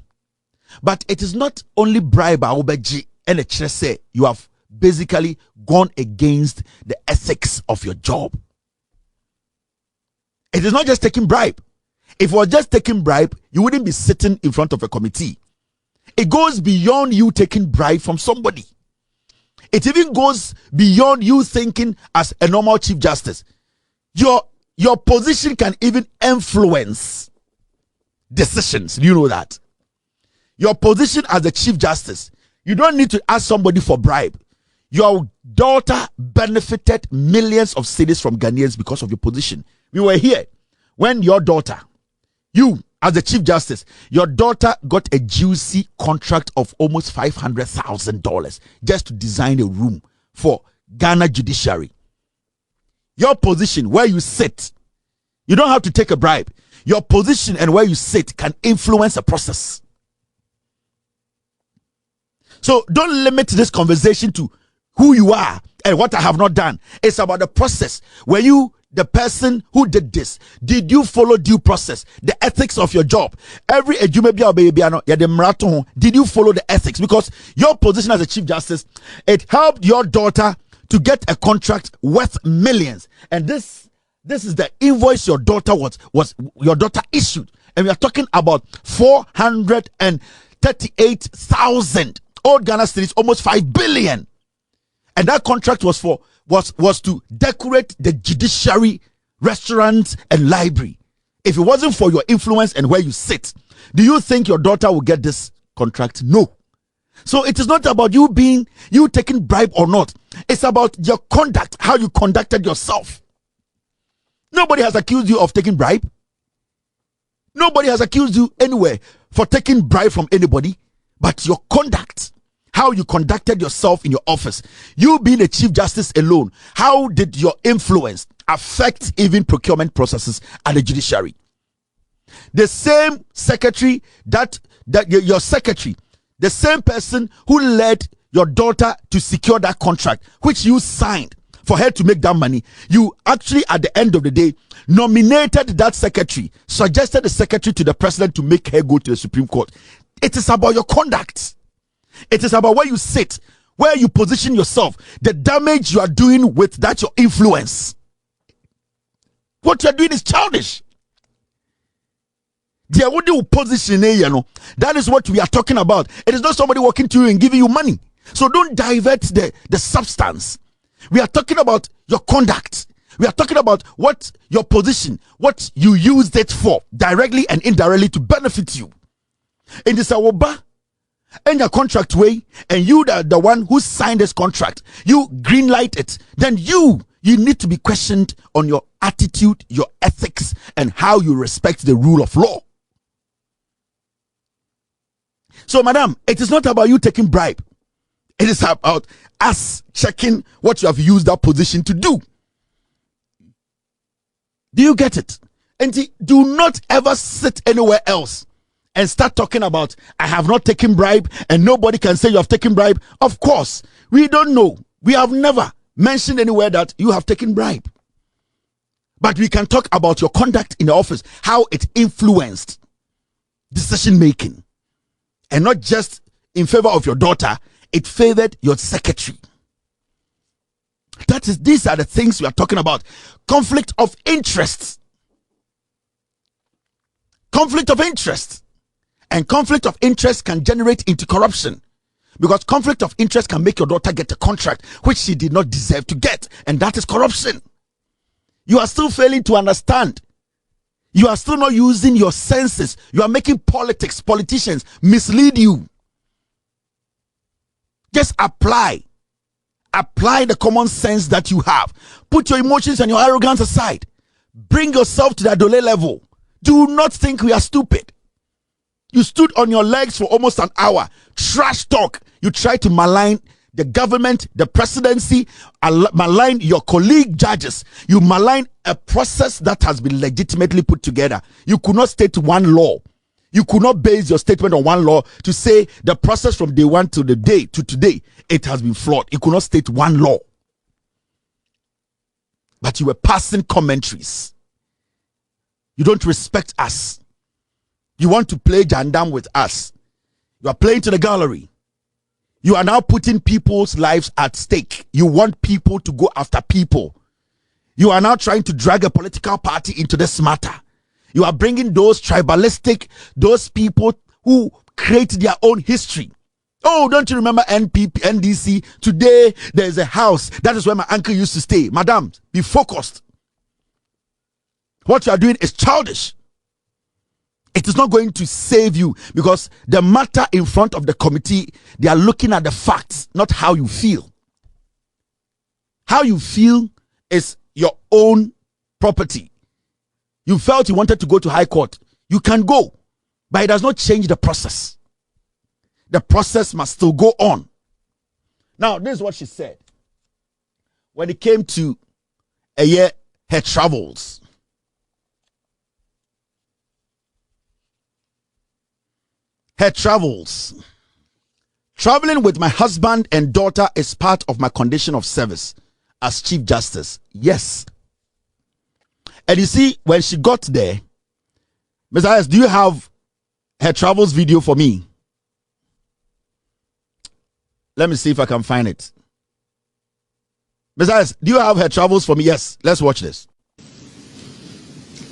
But it is not only bribe obeji and a say you have basically gone against the ethics of your job. It is not just taking bribe. If it was just taking bribe, you wouldn't be sitting in front of a committee. It goes beyond you taking bribe from somebody. It even goes beyond you thinking as a normal Chief Justice. Your position can even influence decisions. Do you know that? Your position as the Chief Justice, you don't need to ask somebody for bribe. Your daughter benefited millions of cedis from Ghanaians because of your position. We were here when your daughter, you as the Chief Justice, your daughter got a juicy contract of almost $500,000 just to design a room for Ghana Judiciary. Your position, where you sit, you don't have to take a bribe. Your position and where you sit can influence a process. So don't limit this conversation to who you are and what I have not done. It's about the process. Were you the person who did this? Did you follow due process, the ethics of your job? Did you follow the ethics? Because your position as a Chief Justice, it helped your daughter to get a contract worth millions. And this is the invoice your daughter your daughter issued. And we are talking about 438,000 old Ghana cedis, almost 5 billion. And that contract was to decorate the judiciary, restaurant, and library. If it wasn't for your influence and where you sit, do you think your daughter will get this contract? No. So it is not about you taking bribe or not. It's about your conduct, how you conducted yourself. Nobody has accused you of taking bribe. Nobody has accused you anywhere for taking bribe from anybody, but your conduct, how you conducted yourself in your office. You being a Chief Justice alone, how did your influence affect even procurement processes at the judiciary? The same secretary your secretary, the same person who led your daughter to secure that contract, which you signed for her to make that money, you actually at the end of the day nominated that secretary, suggested the secretary to the president to make her go to the Supreme Court. It is about your conduct. It is about where you sit, where you position yourself, the damage you are doing with that your influence. What you are doing is childish. That is what we are talking about. It is not somebody walking to you and giving you money. So don't divert the substance. We are talking about your conduct. We are talking about what your position, what you used it for, directly and indirectly to benefit you. In this awoba, and your contract way, and you the one who signed this contract, you green light it, then you need to be questioned on your attitude, your ethics, and how you respect the rule of law. So, madam, it is not about you taking bribe. It is about us checking what you have used that position to do. Do you get it? And do not ever sit anywhere else and start talking about, I have not taken bribe and nobody can say you have taken bribe. Of course, we don't know. We have never mentioned anywhere that you have taken bribe. But we can talk about your conduct in the office, how it influenced decision making. And not just in favor of your daughter, it favored your secretary. These are the things we are talking about. Conflict of interest. Conflict of interest. And conflict of interest can generate into corruption. Because conflict of interest can make your daughter get a contract which she did not deserve to get. And that is corruption. You are still failing to understand. You are still not using your senses. You are making politicians mislead you. Just apply the common sense that you have. Put your emotions and your arrogance aside. Bring yourself to the Adole level. Do not think we are stupid. You stood on your legs for almost an hour. Trash talk. You tried to malign the government, the presidency, malign your colleague judges. You malign a process that has been legitimately put together. You could not state one law. You could not base your statement on one law to say the process from day one to the day to today, it has been flawed. You could not state one law. But you were passing commentaries. You don't respect us. You want to play jandam with us. You are playing to the gallery. You are now putting people's lives at stake. You want people to go after people. You are now trying to drag a political party into this matter. You are bringing those tribalistic, those people who create their own history. Oh, don't you remember NDC? Today, there is a house. That is where my uncle used to stay. Madam, be focused. What you are doing is childish. It is not going to save you, because the matter in front of the committee, they are looking at the facts, not how you feel. How you feel is your own property. You felt you wanted to go to high court. You can go, but it does not change the process. The process must still go on. Now, this is what she said when it came to her travels. Her travels. Traveling with my husband and daughter is part of my condition of service as Chief Justice. Yes. And you see, when she got there, Ms. Ayers, do you have her travels video for me? Let me see if I can find it. Ms. Ayers, do you have her travels for me? Yes. Let's watch this.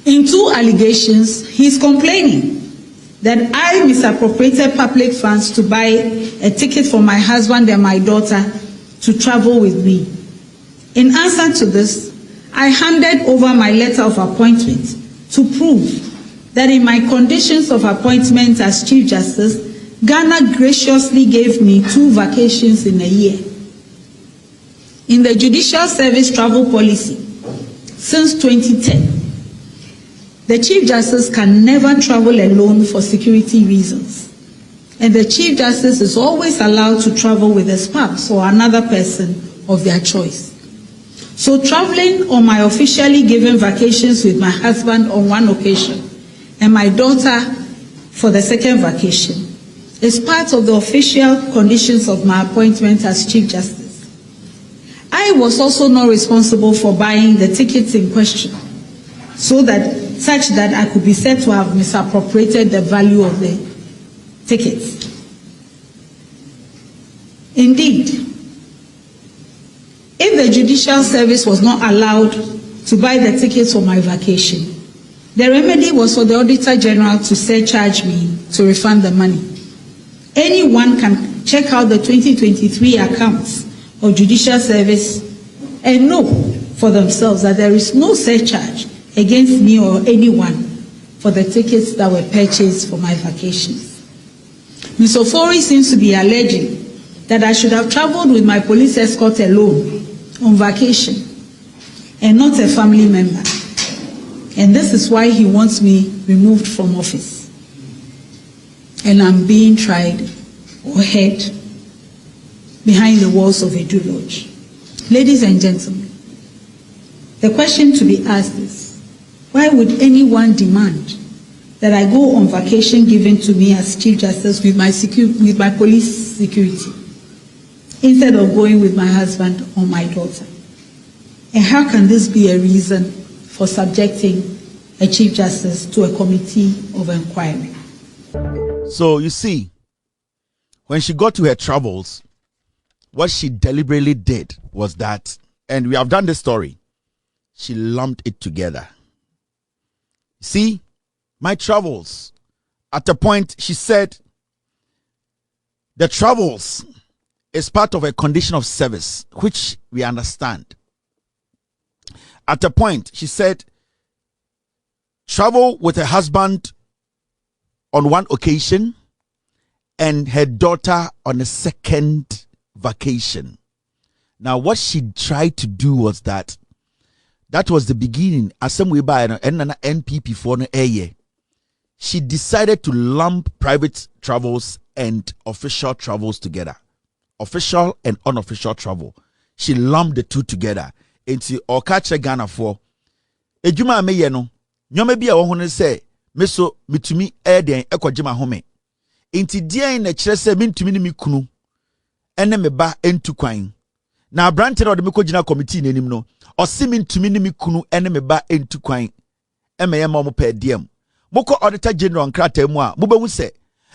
In 2 allegations, he's complaining that I misappropriated public funds to buy a ticket for my husband and my daughter to travel with me. In answer to this, I handed over my letter of appointment to prove that in my conditions of appointment as Chief Justice, Ghana graciously gave me 2 vacations in a year. In the Judicial Service travel policy, since 2010, the Chief Justice can never travel alone for security reasons. And the Chief Justice is always allowed to travel with a spouse or another person of their choice. So traveling on my officially given vacations with my husband on 1 occasion and my daughter for the 2nd vacation is part of the official conditions of my appointment as Chief Justice. I was also not responsible for buying the tickets in question, such that I could be said to have misappropriated the value of the tickets. Indeed, if the Judicial Service was not allowed to buy the tickets for my vacation, the remedy was for the Auditor General to surcharge me to refund the money. Anyone can check out the 2023 accounts of Judicial Service and know for themselves that there is no surcharge against me or anyone for the tickets that were purchased for my vacations. Ms. Ofori seems to be alleging that I should have traveled with my police escort alone on vacation and not a family member. And this is why he wants me removed from office. And I'm being tried or held behind the walls of a Edu Lodge. Ladies and gentlemen, the question to be asked is, why would anyone demand that I go on vacation given to me as Chief Justice with my police security instead of going with my husband or my daughter? And how can this be a reason for subjecting a Chief Justice to a committee of inquiry? So you see, when she got to her travels, what she deliberately did was that, and we have done this story, she lumped it together. See, my travels. At a point, she said, the travels is part of a condition of service, which we understand. At a point, she said, travel with her husband on 1 occasion and her daughter on a 2nd vacation. Now, what she tried to do was that that was the beginning. As some way by and NPP for no year. She decided to lump private travels and official travels together. Official and unofficial travel. She lumped the two together. Into Okache Ghana for Ejuma me ye no. Nyome bi a wo ho say meso mitumi den ekogema home. Inti dia na kire say mintumi ni me kunu ene me ba entu kwan. Na branch na de me kogina committee nanim no. Osi mintumi ni me kunu ene me ba entu kwan. Emeye ma mo pa diem. Moko auditor general nkrata mu a mubehu se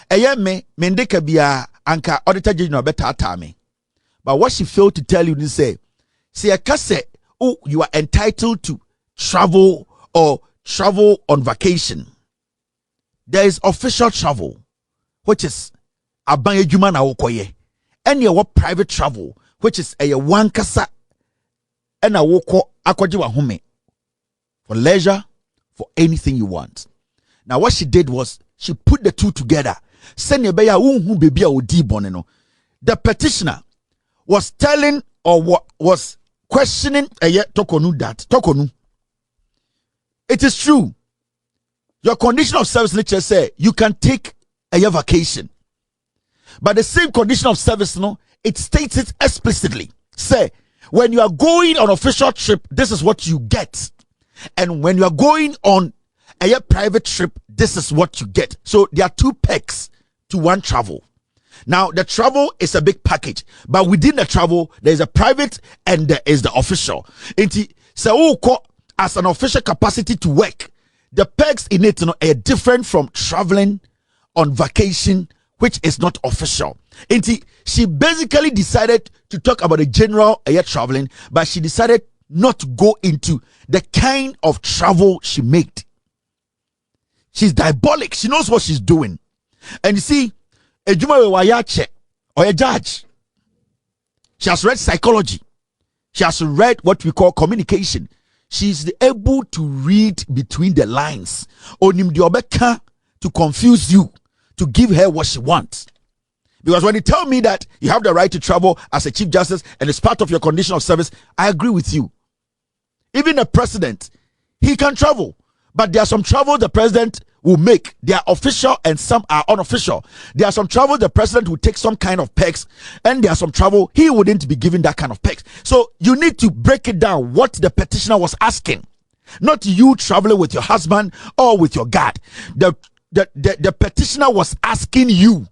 eye me ndeka bia anka auditor general betata me. But what she failed to tell you is say kase, oh, you are entitled to travel or travel on vacation. There is official travel, which is aban adwuma na wokoye. And your private travel, which is a wankasa and a woko akwaji wa home for leisure, for anything you want. Now what she did was she put the two together. Send beya unhu baby a odi boneno. The petitioner was telling or was questioning Torkorno that Torkorno. It is true. Your condition of service lecture say you can take a year vacation. But the same condition of service, no, it states it explicitly. Say, when you are going on official trip, this is what you get. And when you are going on a private trip, this is what you get. So there are two pegs to one travel. Now, the travel is a big package, but within the travel, there is a private and there is the official. So, as an official capacity to work, the pegs in it are different from traveling on vacation, which is not official. She basically decided to talk about the general traveling, but she decided not to go into the kind of travel she made. She's diabolic. She knows what she's doing. And you see, Ejuma Wayache or a judge, she has read psychology. She has read what we call communication. She's able to read between the lines. Onim diobeka to confuse you, to give her what she wants. Because when you tell me that you have the right to travel as a Chief Justice and it's part of your condition of service, I agree with you. Even a president, he can travel. But there are some travel the president will make. They are official and some are unofficial. There are some travel the president will take some kind of pegs, and there are some travel he wouldn't be given that kind of pegs. So you need to break it down what the petitioner was asking. Not you traveling with your husband or with your guard. The petitioner was asking you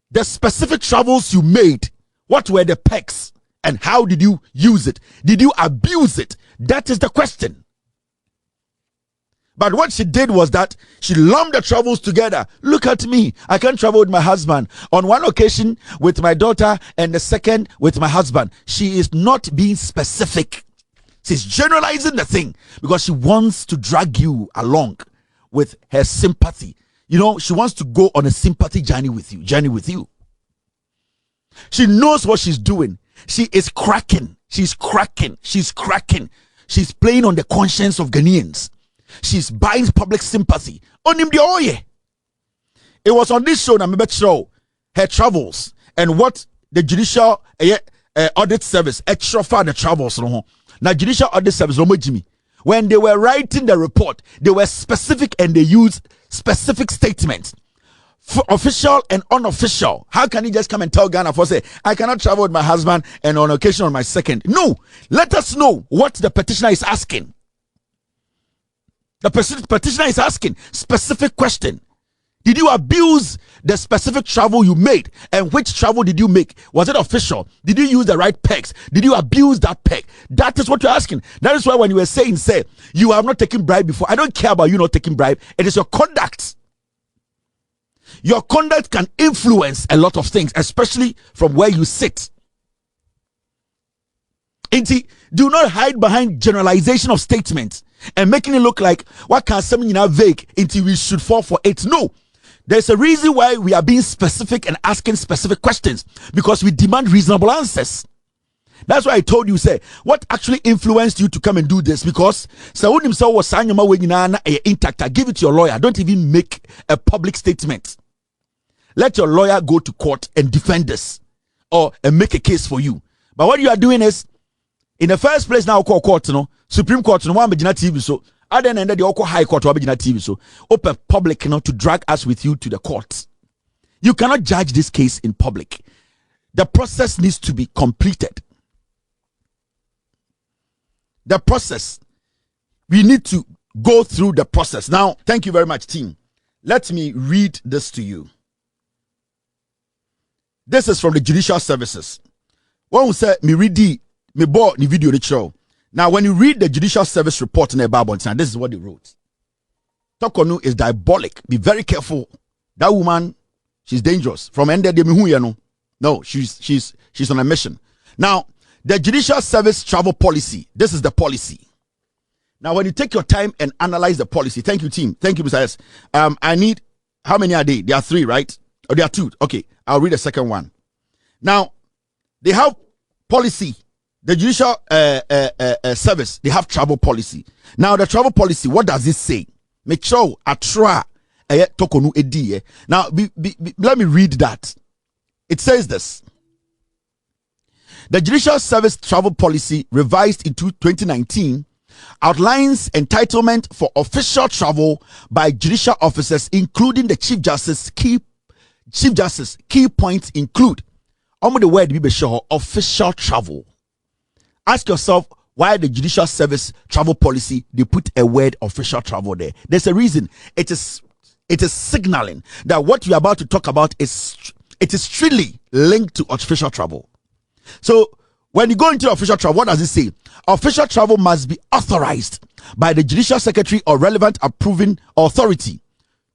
the specific travels you made. What were the pegs and how did you use it? Did you abuse it? That is the question. But what she did was that she lumped the travels together. Look at me. I can travel with my husband. On one occasion with my daughter and the second with my husband. She is not being specific. She's generalizing the thing because she wants to drag you along with her sympathy. You know, she wants to go on a sympathy journey with you. She knows what she's doing. She is cracking. She's cracking. She's playing on the conscience of Ghanaians. She's buying public sympathy. It was on this show, show her travels and what the judicial audit service extra for the travels. Now, judicial audit service, when they were writing the report, they were specific and they used specific statements. For official and unofficial. How can you just come and tell Ghana for say, I cannot travel with my husband and on occasion on my second? No, let us know what the petitioner is asking. The petitioner is asking specific question. Did you abuse the specific travel you made? And which travel did you make? Was it official? Did you use the right pegs? Did you abuse that peg? That is what you're asking. That is why when you were saying, say, you have not taken bribe before. I don't care about you not taking bribe. It is your conduct. Your conduct can influence a lot of things, especially from where you sit. Do not hide behind generalization of statements and making it look like what can something in our vague until we should fall for it. No, there's a reason why we are being specific and asking specific questions, because we demand reasonable answers. That's why I told you, say, what actually influenced you to come and do this? Because Saud himself was saying, intact. Give it to your lawyer. Don't even make a public statement. Let your lawyer go to court and defend this or and make a case for you. But what you are doing is, In the first place, now call court, no Supreme Court, no one be TV so. Other than that, the High Court will be TV so. Open public, to drag us with you to the court. You cannot judge this case in public. The process needs to be completed. The process. We need to go through the process. Now, thank you very much, team. Let me read this to you. This is from the Judicial Services. One who said, me read me bought the video the show. Now, when you read the Judicial Service report in the Bible, this is what they wrote. Torkorno is diabolic. Be very careful. That woman, she's dangerous. From end of the no, she's on a mission. Now, the Judicial Service travel policy. This is the policy. Now, when you take your time and analyze the policy, thank you, team. Thank you, Mr. S. I need, how many are they? There are 3, right? Or there are 2. Okay, I'll read the second one. Now, they have policy. The Judicial Service, they have travel policy. Now, the travel policy, what does it say? Make sure I try Torkorno edi. Now, let me read that. It says this. The Judicial Service travel policy, revised in 2019, outlines entitlement for official travel by judicial officers, including the Chief Justice. Key points include the word be sure official travel. Ask yourself why the Judicial Service travel policy they put a word official travel there. There's a reason. It is signaling that what we are about to talk about is strictly linked to official travel. So when you go into official travel, what does it say? Official travel must be authorized by the Judicial Secretary or relevant approving authority.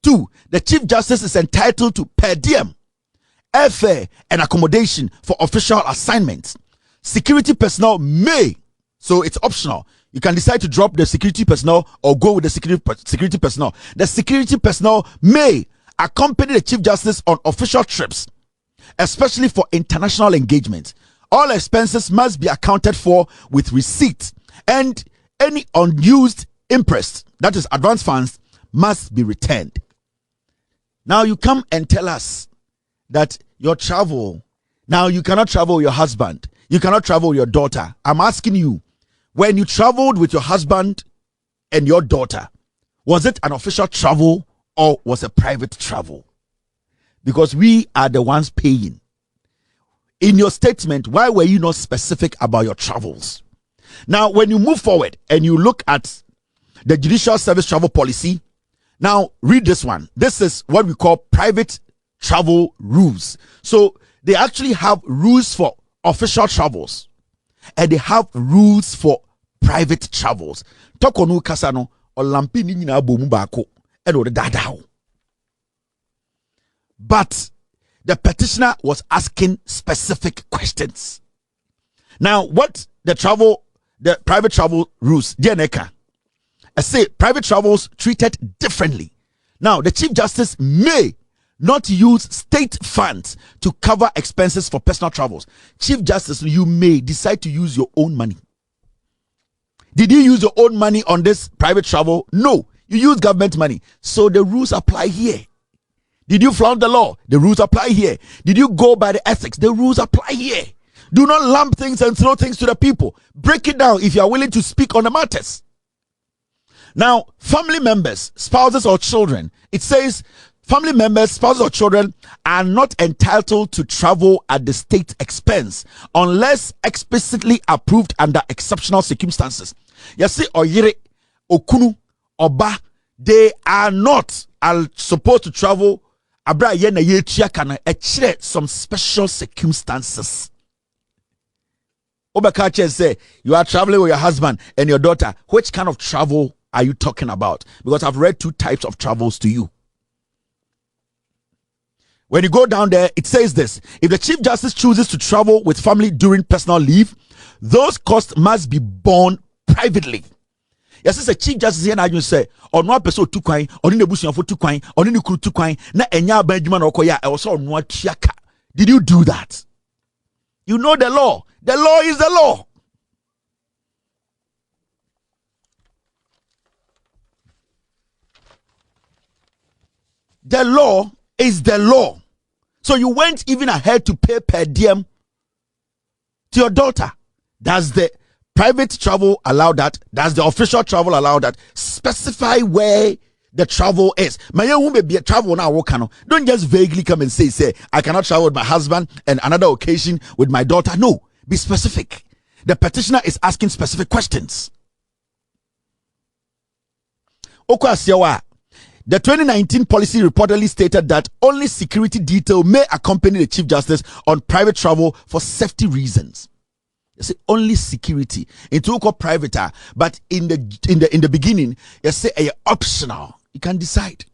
2, the Chief Justice is entitled to per diem, airfare, and accommodation for official assignments. Security personnel may, so it's optional. You can decide to drop the security personnel or go with the security personnel. The security personnel may accompany the Chief Justice on official trips, especially for international engagement. All expenses must be accounted for with receipt, and any unused interest, that is advance funds, must be returned. Now you come and tell us that your travel, now you cannot travel with your husband, you cannot travel with your daughter. I'm asking you, when you traveled with your husband and your daughter, was it an official travel or was it private travel? Because we are the ones paying. In your statement, why were you not specific about your travels? Now, when you move forward and you look at the Judicial Service travel policy, now read this one. This is what we call private travel rules. So they actually have rules for official travels and they have rules for private travels. Torkorno kasano olampi ni nyina bomu baako e do dadao. But the petitioner was asking specific questions. Now, what the private travel rules, DNK, I say private travels treated differently. Now, the Chief Justice may not use state funds to cover expenses for personal travels. Chief Justice, you may decide to use your own money. Did you use your own money on this private travel? No, you use government money. So the rules apply here. Did you flout the law? The rules apply here. Did you go by the ethics? The rules apply here. Do not lump things and throw things to the people. Break it down if you are willing to speak on the matters. Now, family members, spouses or children, it says family members, spouses or children are not entitled to travel at the state expense unless explicitly approved under exceptional circumstances. Yasi oyire, okunu, oba, they are not supposed to travel some special circumstances. Obakache say you are traveling with your husband and your daughter. Which kind of travel are you talking about? Because I've read 2 types of travels to you. When you go down there, it says this: if the Chief Justice chooses to travel with family during personal leave, those costs must be borne privately. Yes, it's a Chief Justice here. Now you say, or no episode 2 coin, or in the bush for 2 coin, or in the crew 2 coin, na enya Benjamin or Koya, also no chiaka. Did you do that? You know the law. The law is the law. The law is the law. So you went even ahead to pay per diem to your daughter. That's the private travel allow that? Does the official travel allow that? Specify where the travel is. My travel now. Don't just vaguely come and say, I cannot travel with my husband and another occasion with my daughter. No, be specific. The petitioner is asking specific questions. The 2019 policy reportedly stated that only security detail may accompany the Chief Justice on private travel for safety reasons. You say only security. Into private, but in the beginning, you say optional. You can decide.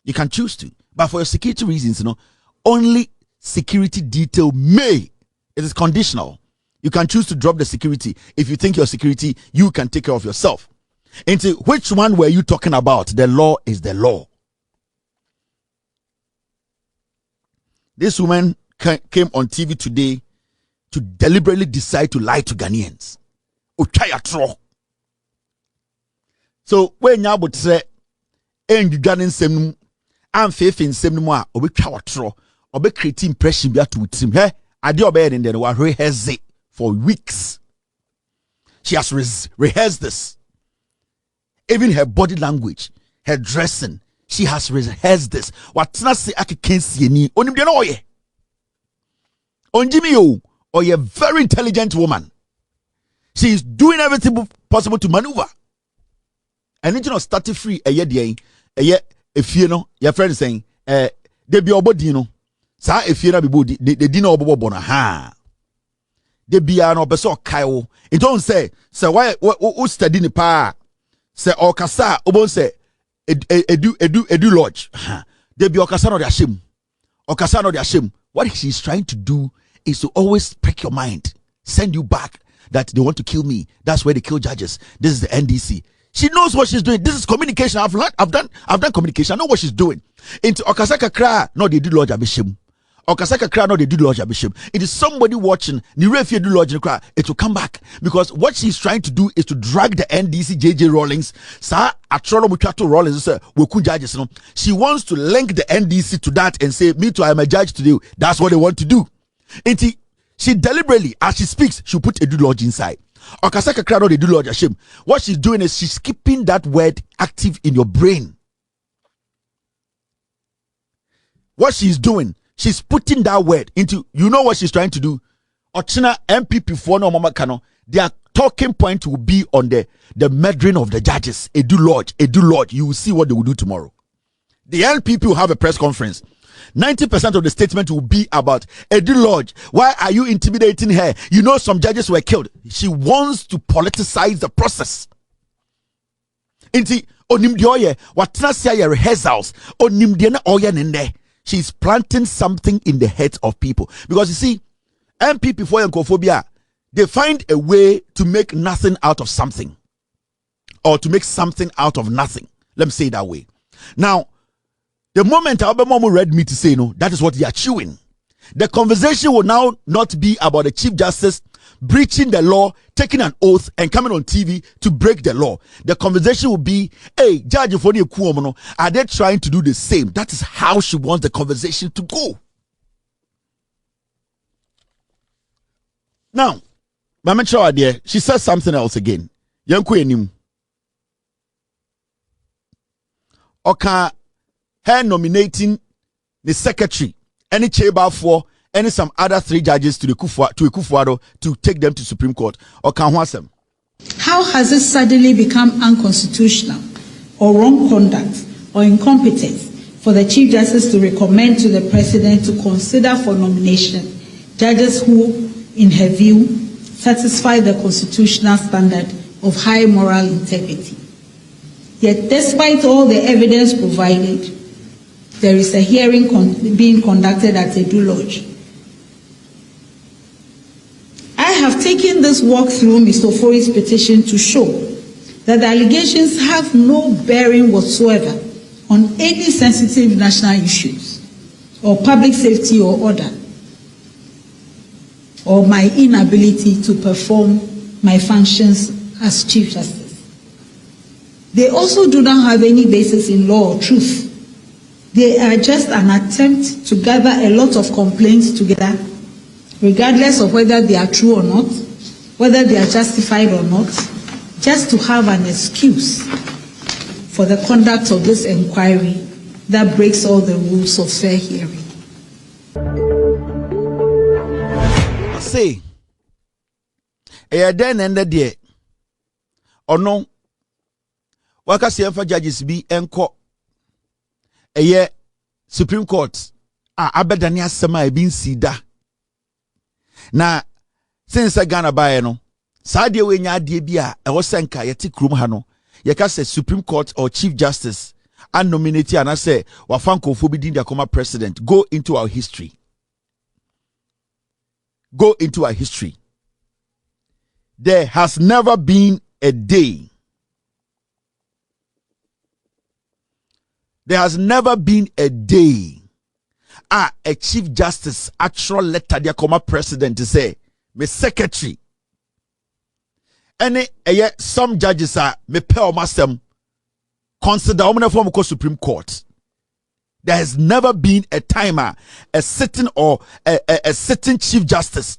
You can choose to. But for your security reasons, only security detail may. It is conditional. You can choose to drop the security. If you think your security, you can take care of yourself. Into which one were you talking about? The law is the law. This woman came on TV today to deliberately decide to lie to Ghanaians. So when you would say, "En Ghanaian sem, I'm faith in sem no a obi twa watro, obi create impression bi ato utim. He ade obey den den wa rehearse it for weeks. She has rehearsed this. Even her body language, her dressing, she has rehearsed this. Watna se akikensi ni onim de no oye. Onjimi yo, oye very intelligent woman. She is doing everything possible to maneuver. And you know, starting free a year if you know your friend saying they be obodi no sa if you na be body they didn't obobo na ha they be an obeso kai it don't say why study ni pa say okasa obon say edu lodge they be okasa no their shame. What she's trying to do is to always prick your mind, send you back that they want to kill me. That's where they kill judges. This is the NDC. She knows what she's doing. This is communication. I've done communication. I know what she's doing. Into Okasaka Kra, no, they do lodge abishim. Okasaka Kra, no, they do lodge abishim. It is somebody watching. If do lodge in Kra, it will come back. Because what she's trying to do is to drag the NDC JJ Rawlings. Sa Atrolo Muchato Rawlings, Woku judges. She wants to link the NDC to that and say, me too, I'm a judge today. That's what they want to do. She deliberately, as she speaks, she'll put a do lodge inside. Okasaka Krado, they do Lord Hashem. What she's doing is she's keeping that word active in your brain. What she's doing, she's putting that word into, you know what she's trying to do? Ochina MPP for no mama kano, their talking point will be on the murdering of the judges. Edu Lodge. You will see what they will do tomorrow. The NPP will have a press conference. 90% of the statement will be about Edu Lodge. Why are you intimidating her? You know some judges were killed. She wants to politicize the process. Inti onimdioye watnasia rehearsals onimdiana oya nende. She's planting something in the heads of people because you see, MPP for Yankophobia, they find a way to make nothing out of something, or to make something out of nothing. Let me say it that way. Now, the moment Albemomo read me to say no, that is what they are chewing. The conversation will now not be about the Chief Justice breaching the law, taking an oath, and coming on TV to break the law. The conversation will be, hey, Judge Foni Kuomono, are they trying to do the same? That is how she wants the conversation to go. Now, Mama Chow there, she says something else again. Yanku enim. Oka her nominating the secretary, any chamber for any some other 3 judges to Kufuado to take them to Supreme Court. Or Kanwasem. How has it suddenly become unconstitutional or wrong conduct or incompetence for the Chief Justice to recommend to the President to consider for nomination judges who, in her view, satisfy the constitutional standard of high moral integrity? Yet, despite all the evidence provided, there is a hearing being conducted at Edu Lodge. I have taken this walk through Mr. Ofori's petition to show that the allegations have no bearing whatsoever on any sensitive national issues or public safety or order, or my inability to perform my functions as Chief Justice. They also do not have any basis in law or truth. They are just an attempt to gather a lot of complaints together, regardless of whether they are true or not, whether they are justified or not, just to have an excuse for the conduct of this inquiry that breaks all the rules of fair hearing. Say, then and the day, or no, Wakasi for judges be enco a year Supreme Court. Abedania Sama bin sida. Na since I Ghana by no, Sadia wenya de bia e wosenka yeti krum ha no. Yeka say Supreme Court or Chief Justice and nominate and I say wafanko fo bi din dia koma president. Go into our history. Go into our history. There has never been a day. There has never been a day. A Chief Justice actual letter dia koma president to say me secretary. Any some judges are me pay o masem consider omna form ko Supreme Court. There has never been a timer, a sitting or a sitting Chief Justice.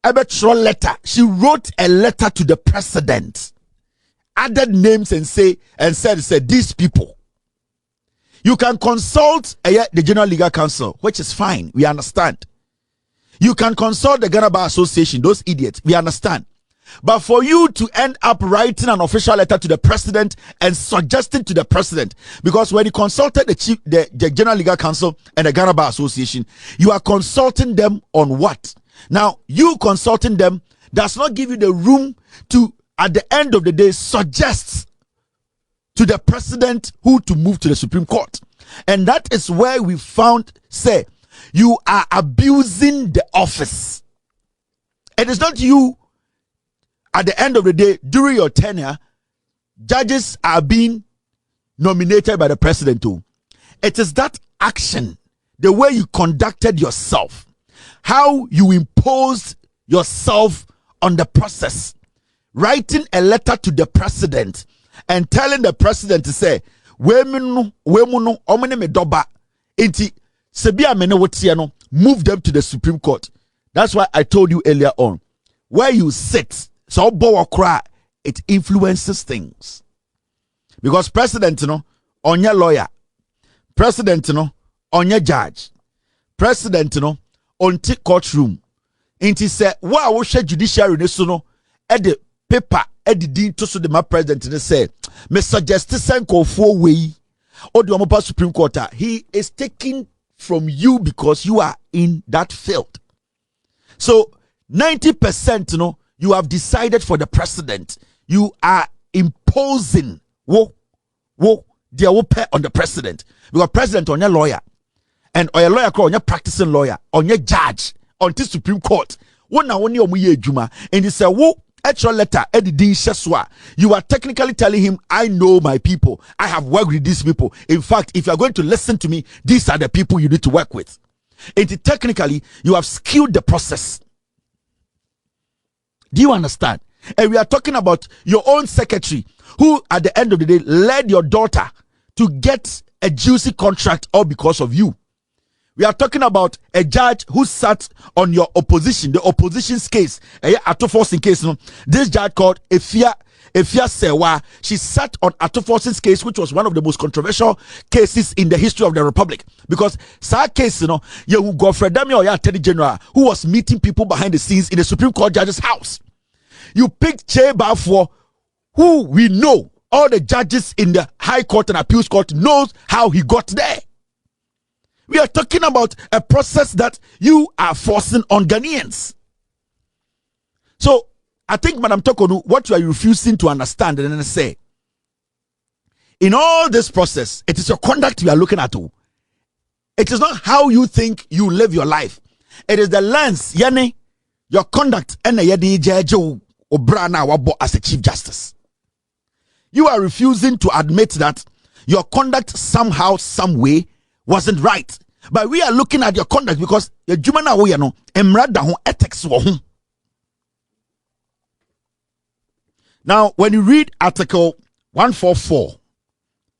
Ebetrol letter. She wrote a letter to the president, added names and said these people. You can consult the General Legal Council, which is fine. We understand. You can consult the Ghana Bar Association, those idiots. We understand. But for you to end up writing an official letter to the president and suggesting to the president, because when you consulted the General Legal Council and the Ghana Bar Association, you are consulting them on what? Now, you consulting them does not give you the room to, at the end of the day, suggest to the president who to move to the Supreme Court. And that is where we found, say, you are abusing the office. It is not you, at the end of the day, during your tenure, judges are being nominated by the president too. It is that action, the way you conducted yourself, how you imposed yourself on the process, writing a letter to the president and telling the president to say, move them to the Supreme Court. That's why I told you earlier on, where you sit, so it influences things. Because president, on your lawyer, president, on your judge, president, on the courtroom, and he said, "Why we share judiciary at the paper at the dean to the president and say, me suggest to send call for way or the Supreme Court. He is taking from you because you are in that field. So 90%, you have decided for the president. You are imposing the pay on the president because president on your lawyer and or your lawyer on your practicing lawyer on your judge on the Supreme Court. One now only juma and he said, "Whoa, extra letter Eddie Sheswa." You are technically telling him, "I know my people. I have worked with these people. In fact, if you are going to listen to me, these are the people you need to work with." And technically, you have skewed the process. Do you understand? And we are talking about your own secretary who, at the end of the day, led your daughter to get a juicy contract all because of you. We are talking about a judge who sat on your opposition, the opposition's case, Atoforsin case. This judge called Efia Sewa, she sat on Atoforsin's case, which was one of the most controversial cases in the history of the Republic. Because that case, you Godfrey Damian or Attorney General, who was meeting people behind the scenes in the Supreme Court judge's house. You picked Che Bafo, who we know, all the judges in the High Court and Appeals Court knows how he got there. We are talking about a process that you are forcing on Ghanaians. So, I think, Madam Torkorno, what you are refusing to understand and then say, in all this process, it is your conduct we are looking at. It is not how you think you live your life. It is the lens, your conduct, and as a Chief Justice. You are refusing to admit that your conduct somehow, some way, wasn't right. But we are looking at your conduct because your jumana we no emrada ho ethics wo ho. Now, when you read Article 144,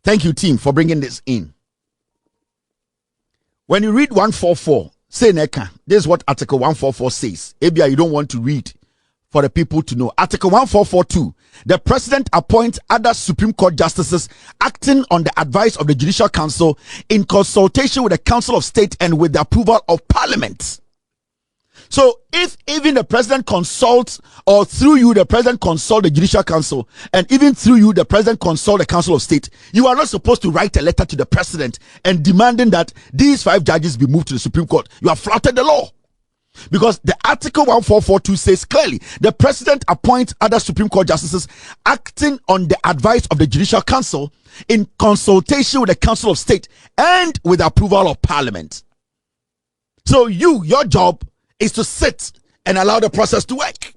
thank you, team, for bringing this in. When you read 144, say neka, this is what Article 144 says. Maybe you don't want to read for the people to know. Article 1442. The president appoints other Supreme Court justices acting on the advice of the Judicial Council in consultation with the Council of State and with the approval of Parliament. So if even the president consults, or through you the president consult the Judicial Council, and even through you the president consult the Council of State, you are not supposed to write a letter to the president and demanding that these 5 judges be moved to the Supreme Court. You have flouted the law. Because the Article 1442 says clearly, the president appoints other Supreme Court justices acting on the advice of the Judicial Council in consultation with the Council of State and with the approval of Parliament. So your job is to sit and allow the process to work.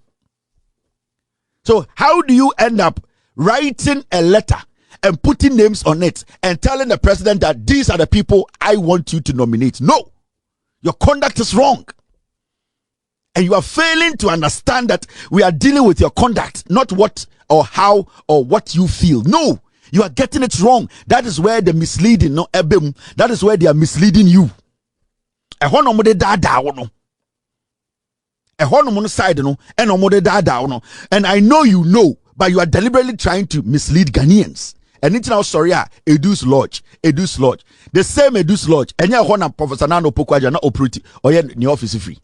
So how do you end up writing a letter and putting names on it and telling the president that these are the people I want you to nominate? No, your conduct is wrong. And you are failing to understand that we are dealing with your conduct, not what or how or what you feel. No, you are getting it wrong. That is where the misleading, no, that is where they are misleading you. And I know you know, but you are deliberately trying to mislead Ghanaians. And it's now sorry, Edu's Lodge. The same Edu's Lodge. And you are Professor Nano Pokwaja not operating or your office free.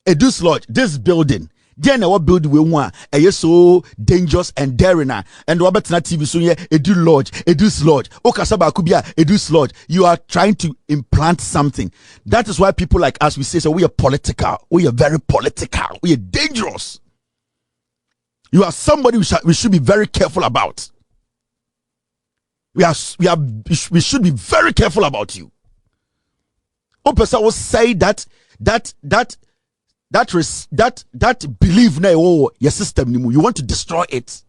Edu's Lodge, this building, then our building we want so dangerous and daring, and Robert na TV so here Edu's Lodge, Okasaba Kubia, Edu's Lodge. You are trying to implant something. That is why people like us, we say so we are political, we are very political, we are dangerous. You are somebody we should be very careful about. We should be very careful about you. Opesa will say that belief na your system you want to destroy it.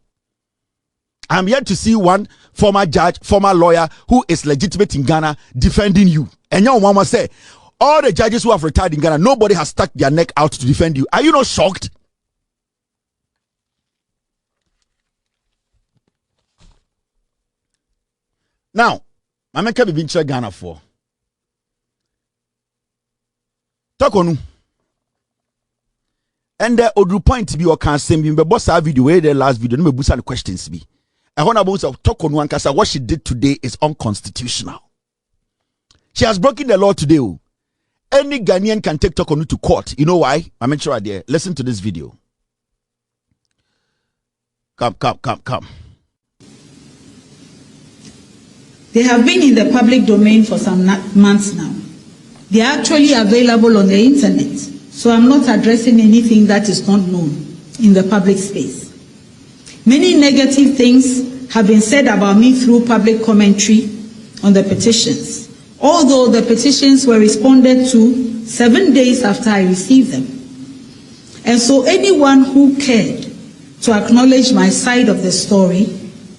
I'm yet to see one former judge, former lawyer who is legitimate in Ghana defending you. And your mama say all the judges who have retired in Ghana, nobody has stuck their neck out to defend you. Are you not shocked? Now, I'm not going to be Ghana for Torkorno. And the other point to be or can send me the boss video where the last video no me busa the questions be. I want about of Torkorno Ankasa, what she did today is unconstitutional. She has broken the law today. Any Ghanaian can take Torkorno to court. You know why? I mentioned right there. Listen to this video. Come. They have been in the public domain for some months now. They are actually available on the internet. So I'm not addressing anything that is not known in the public space. Many negative things have been said about me through public commentary on the petitions, although the petitions were responded to 7 days after I received them. And so anyone who cared to acknowledge my side of the story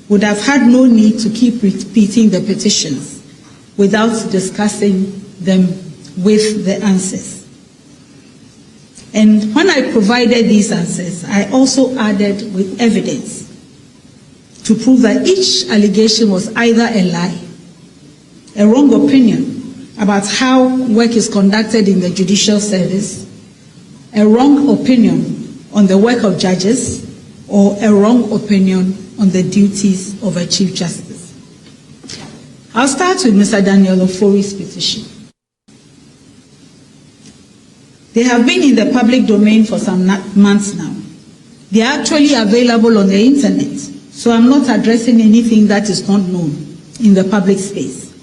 would have had no need to keep repeating the petitions without discussing them with the answers. And when I provided these answers, I also added with evidence to prove that each allegation was either a lie, a wrong opinion about how work is conducted in the judicial service, a wrong opinion on the work of judges, or a wrong opinion on the duties of a Chief Justice. I'll start with Mr. Daniel Ofori's petition. They have been in the public domain for some months now. They are actually available on the internet, so I'm not addressing anything that is not known in the public space.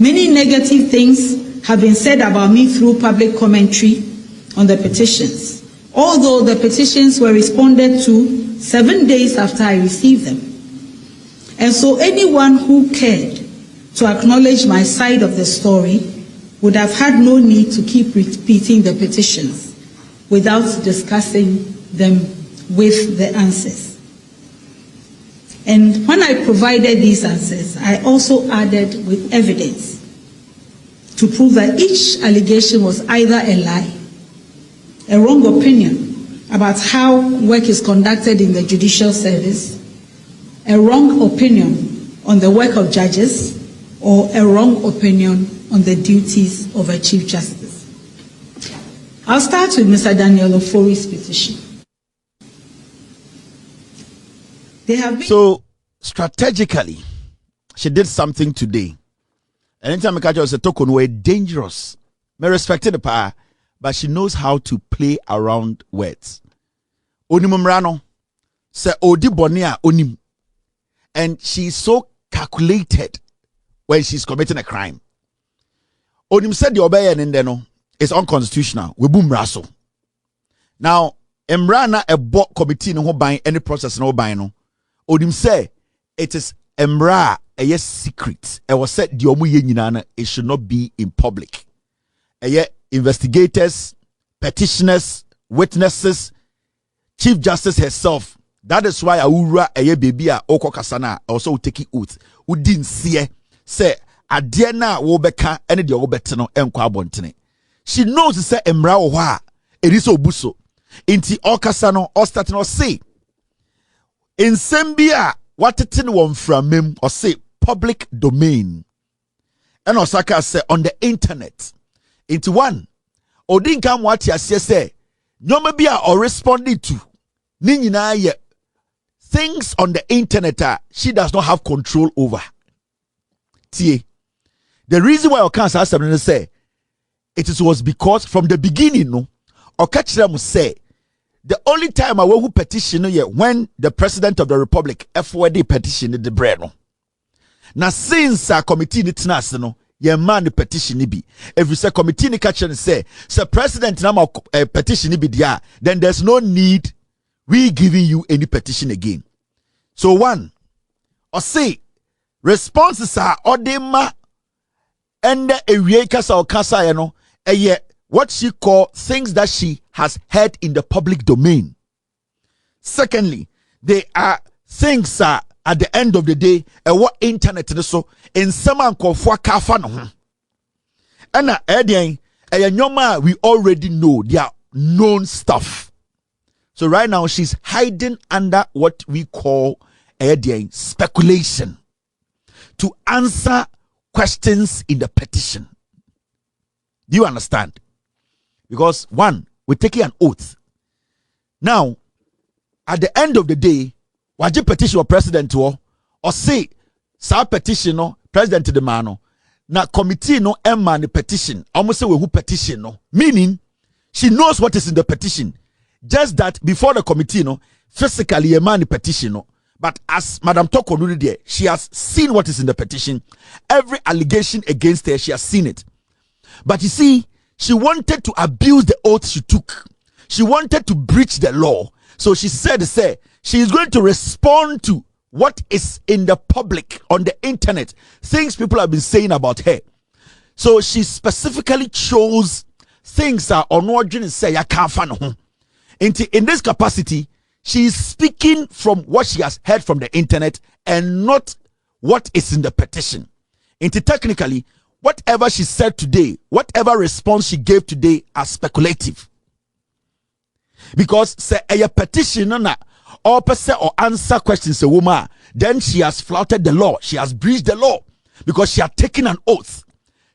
Many negative things have been said about me through public commentary on the petitions, although the petitions were responded to 7 days after I received them. And so anyone who cared to acknowledge my side of the story would have had no need to keep repeating the petitions without discussing them with the answers. And when I provided these answers, I also added with evidence to prove that each allegation was either a lie, a wrong opinion about how work is conducted in the judicial service, a wrong opinion on the work of judges, or a wrong opinion on the duties of a Chief Justice. I'll start with Mr. Daniel Ofori's petition. They have been So strategically, she did something today. And anytime I catch her, say Torkorno were dangerous. May respect the power, but she knows how to play around words. Onimumrano say odi bonia onim, and she's so calculated when she's committing a crime. Onim said the obey and no is unconstitutional. We boom raso. Now, Emrana a board committee no buying any process no buying no. Onim say it is Emra a yes secret. I was said the omu ye nyina it should not be in public. Investigators, petitioners, witnesses, Chief Justice herself. That is why Aura a baby a oko kasana also take oath. Who didn't see say Adiana wobeka any the obetino enkwa bontene. She knows to say Emra oha it is obuso. Inti okasano or starting or say in Sembia what it one from him or say public domain. And Osaka say on the internet. Into one, Odin come what you say, no maybe or responding to Ninina things on the internet she does not have control over. The reason why I can't say it was because from the beginning, no, or catch them say the only time I will petition when the president of the republic FWD petitioned the breno. Now since our committee no. Ye man the petition be. If you say committee ni catch and say president na petition be there, then there's no need we giving you any petition again. So one, or say responses are odema and a kasa or kasa no what she call things that she has heard in the public domain. Secondly, they are things at the end of the day, what internet so in some uncofwa kafa no. And we already know their known stuff. So right now she's hiding under what we call speculation to answer questions in the petition. Do you understand? Because one, we're taking an oath. Now, at the end of the day, waje petition or president or say sa petition no president the man na committee no emma the petition almost say we who petition no, meaning she knows what is in the petition, just that before the committee no physically a man the petition no, but as Madam Torkorno there, she has seen what is in the petition, every allegation against her she has seen it. But you see, she wanted to abuse the oath she took, she wanted to breach the law. So she said she is going to respond to what is in the public on the internet, things people have been saying about her. So she specifically chose things that on ordinary say I can't find. In this capacity, she is speaking from what she has heard from the internet and not what is in the petition. Technically, whatever she said today, whatever response she gave today are speculative. Because say a petition or or answer questions a woman, then she has flouted the law, she has breached the law because she has taken an oath.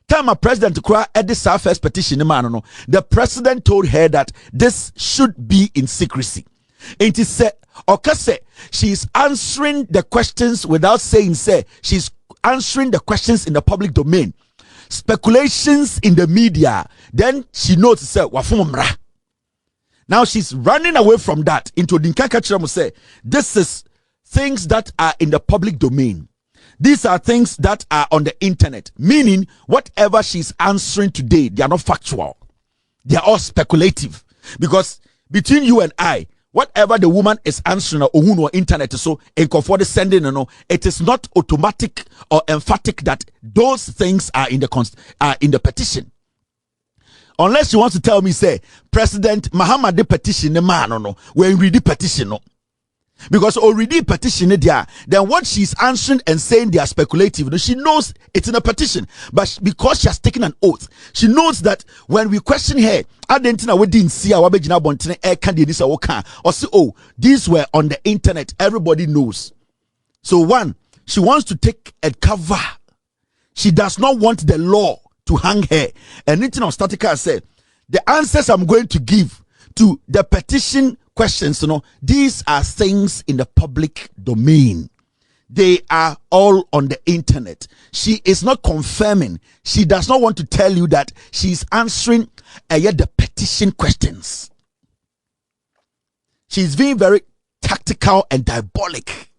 Time a president cry at this first petition, the president told her that this should be in secrecy. It is said, she is answering the questions without saying she's answering the questions in the public domain. Speculations in the media, then she knows wafumra. Now she's running away from that into Dinkaka say this is things that are in the public domain. These are things that are on the internet, meaning whatever she's answering today, they are not factual. They are all speculative. Because between you and I, whatever the woman is answering on internet, so for the sending, it is not automatic or emphatic that those things are in the petition. Unless you want to tell me, President Muhammad the petition, the man, when read the petition, no. Because already petition there, then what she's answering and saying they are speculative. She knows it's in a petition, but because she has taken an oath, she knows that when we question her, I didn't see our or say, oh, these were on the internet. Everybody knows. So one, she wants to take a cover. She does not want the law to hang her. And anything on Statica said, the answers I'm going to give to the petition questions, these are things in the public domain. They are all on the internet. She is not confirming. She does not want to tell you that she's answering the petition questions. She's being very tactical and diabolic.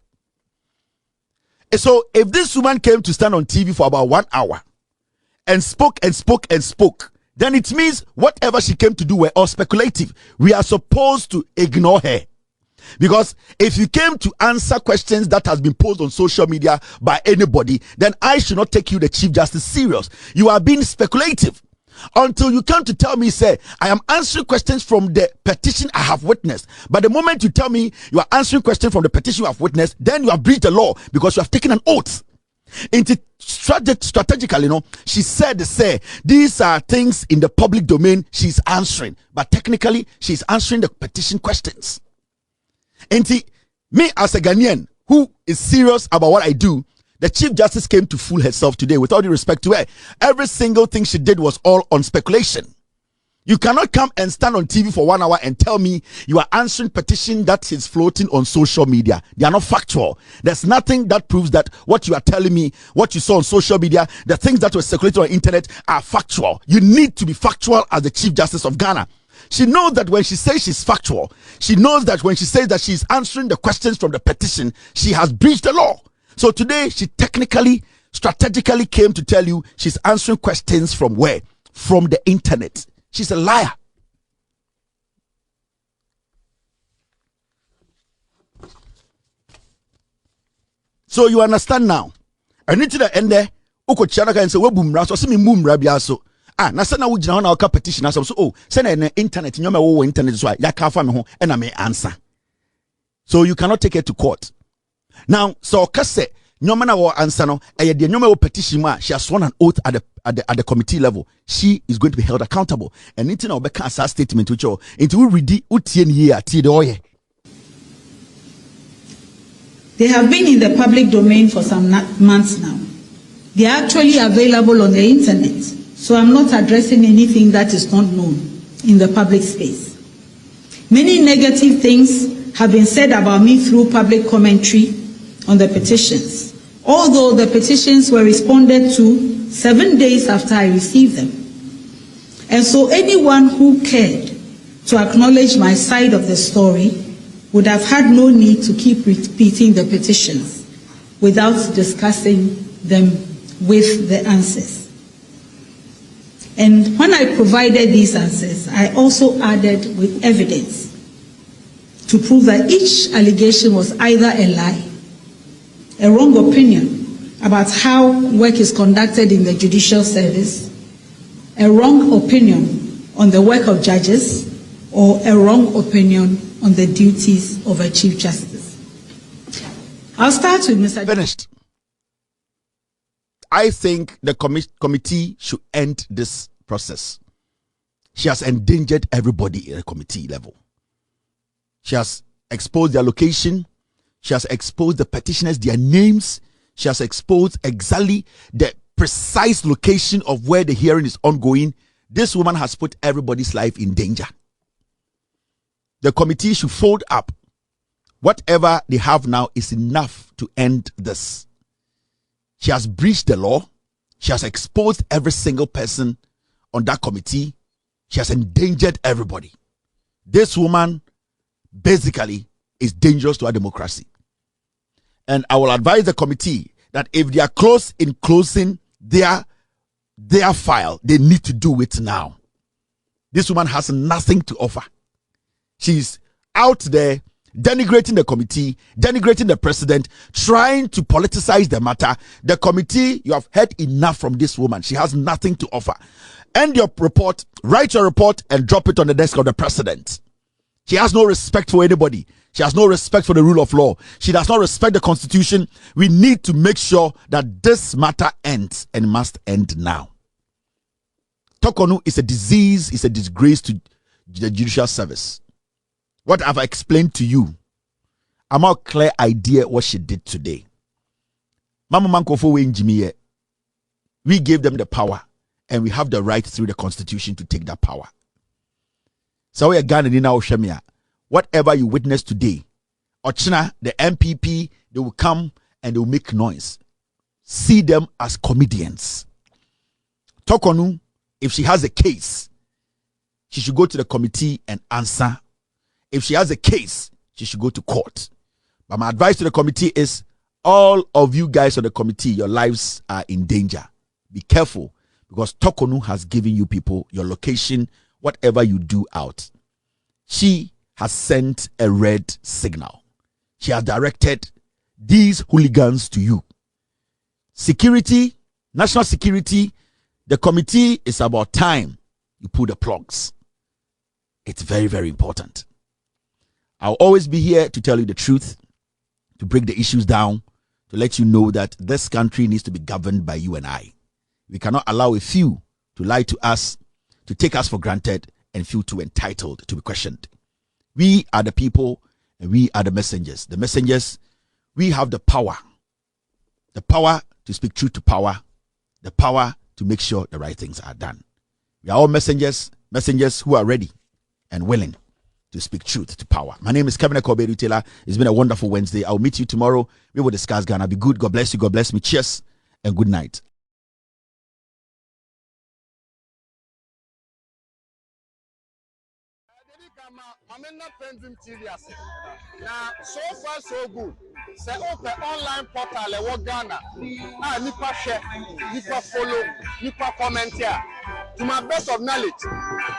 And so if this woman came to stand on TV for about 1 hour and spoke, then it means whatever she came to do were all speculative. We are supposed to ignore her. Because if you came to answer questions that has been posed on social media by anybody, then I should not take you, the Chief Justice, serious. You are being speculative. Until you come to tell me, say, I am answering questions from the petition I have witnessed. But the moment you tell me you are answering questions from the petition you have witnessed, then you have breached the law because you have taken an oath. Strategically, she said, these are things in the public domain she's answering. But technically, she's answering the petition questions. Me as a Ghanaian who is serious about what I do, the Chief Justice came to fool herself today, with all due respect to her. Every single thing she did was all on speculation. You cannot come and stand on TV for 1 hour and tell me you are answering petition that is floating on social media. They are not factual. There's nothing that proves that what you are telling me, what you saw on social media, the things that were circulated on the internet are factual. You need to be factual as the Chief Justice of Ghana. She knows that when she says she's factual, she knows that when she says that she's answering the questions from the petition, she has breached the law. So today, she strategically came to tell you she's answering questions from where? From the internet. She's a liar. So you understand now. I need to the end there. Uko chana and say, we boom raso. See me boom rabiaso. Na sana wo gina na petition aso so say na internet nyoma wo internet so ya ka fa me ho e na me answer. So you cannot take it to court. Now so kase nyoma na wo answer no e de nyoma wo petition ma she has sworn an oath at the committee level. She is going to be held accountable. And anything na obeka as statement which o into we read utie ne here tie de oye. They have been in the public domain for some months now. They are actually available on the internet. So I'm not addressing anything that is not known in the public space. Many negative things have been said about me through public commentary on the petitions, although the petitions were responded to 7 days after I received them. And so anyone who cared to acknowledge my side of the story would have had no need to keep repeating the petitions without discussing them with the answers. And when I provided these answers, I also added with evidence to prove that each allegation was either a lie, a wrong opinion about how work is conducted in the judicial service, a wrong opinion on the work of judges, or a wrong opinion on the duties of a Chief Justice. I'll start with Mr. Finished. I think the committee should end this process. She has endangered everybody at the committee level. She has exposed their location. She has exposed the petitioners, their names. She has exposed exactly the precise location of where the hearing is ongoing. This woman has put everybody's life in danger. The committee should fold up. Whatever they have now is enough to end this. She has breached the law. She has exposed every single person on that committee. She has endangered everybody. This woman basically is dangerous to our democracy. And I will advise the committee that if they are close in closing their file, they need to do it now. This woman has nothing to offer. She's out there denigrating the committee, denigrating the president, trying to politicize the matter. The committee, you have heard enough from this woman. She has nothing to offer. End your report, write your report, and drop it on the desk of the president. She has no respect for anybody. She has no respect for the rule of law. She does not respect the constitution. We need to make sure that this matter ends, and must end now. Torkorno is a disease, is a disgrace to the judicial service. What I've explained to you, I'm a clear idea what she did today. Mama Mankofo Wenjimiye, we gave them the power, and we have the right through the constitution to take that power. So we are Ghana now Shemia. Whatever you witness today, Ochina, the MPP, they will come and they will make noise. See them as comedians. Torkorno, if she has a case, she should go to the committee and answer. If she has a case, she should go to court. But my advice to the committee is, all of you guys on the committee, your lives are in danger. Be careful, because Torkorno has given you people your location, whatever you do out. She has sent a red signal. She has directed these hooligans to you. Security, national security, the committee is about time you pull the plugs. It's very, very important. I'll always be here to tell you the truth, to break the issues down, to let you know that this country needs to be governed by you and I. We cannot allow a few to lie to us, to take us for granted, and feel too entitled to be questioned. We are the people and we are the messengers. The messengers, we have the power to speak truth to power, the power to make sure the right things are done. We are all messengers who are ready and willing to speak truth to power. My name is Kevin Ekobedu Taylor. It's been a wonderful Wednesday. I'll meet you tomorrow. We will discuss Ghana. Be good. God bless you. God bless me. Cheers and good night. I'm not PENDREAM TV. Now, so far so good. Say open online portal e Ghana. Nipa share, nipa follow, nipa comment here. To my best of knowledge,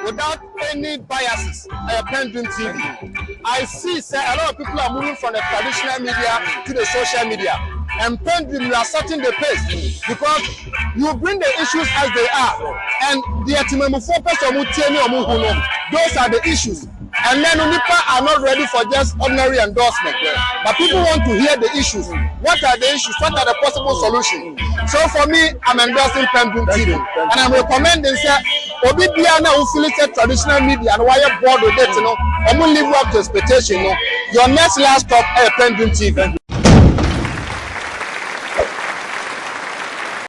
without any biases, PENDREAM TV. I see say a lot of people are moving from the traditional media to the social media. And PENDREAM, you are setting the pace because you bring the issues as they are. And the those are the issues. And then Unipa are not ready for just ordinary endorsement. But people want to hear the issues. What are the issues? What are the possible solutions? So for me, I'm endorsing PENDREAM TV. And I'm recommending, say, Obi Biana who feel traditional media and why you're bored with it, I'm going to live up to expectation. Your next last stop, PENDREAM TV.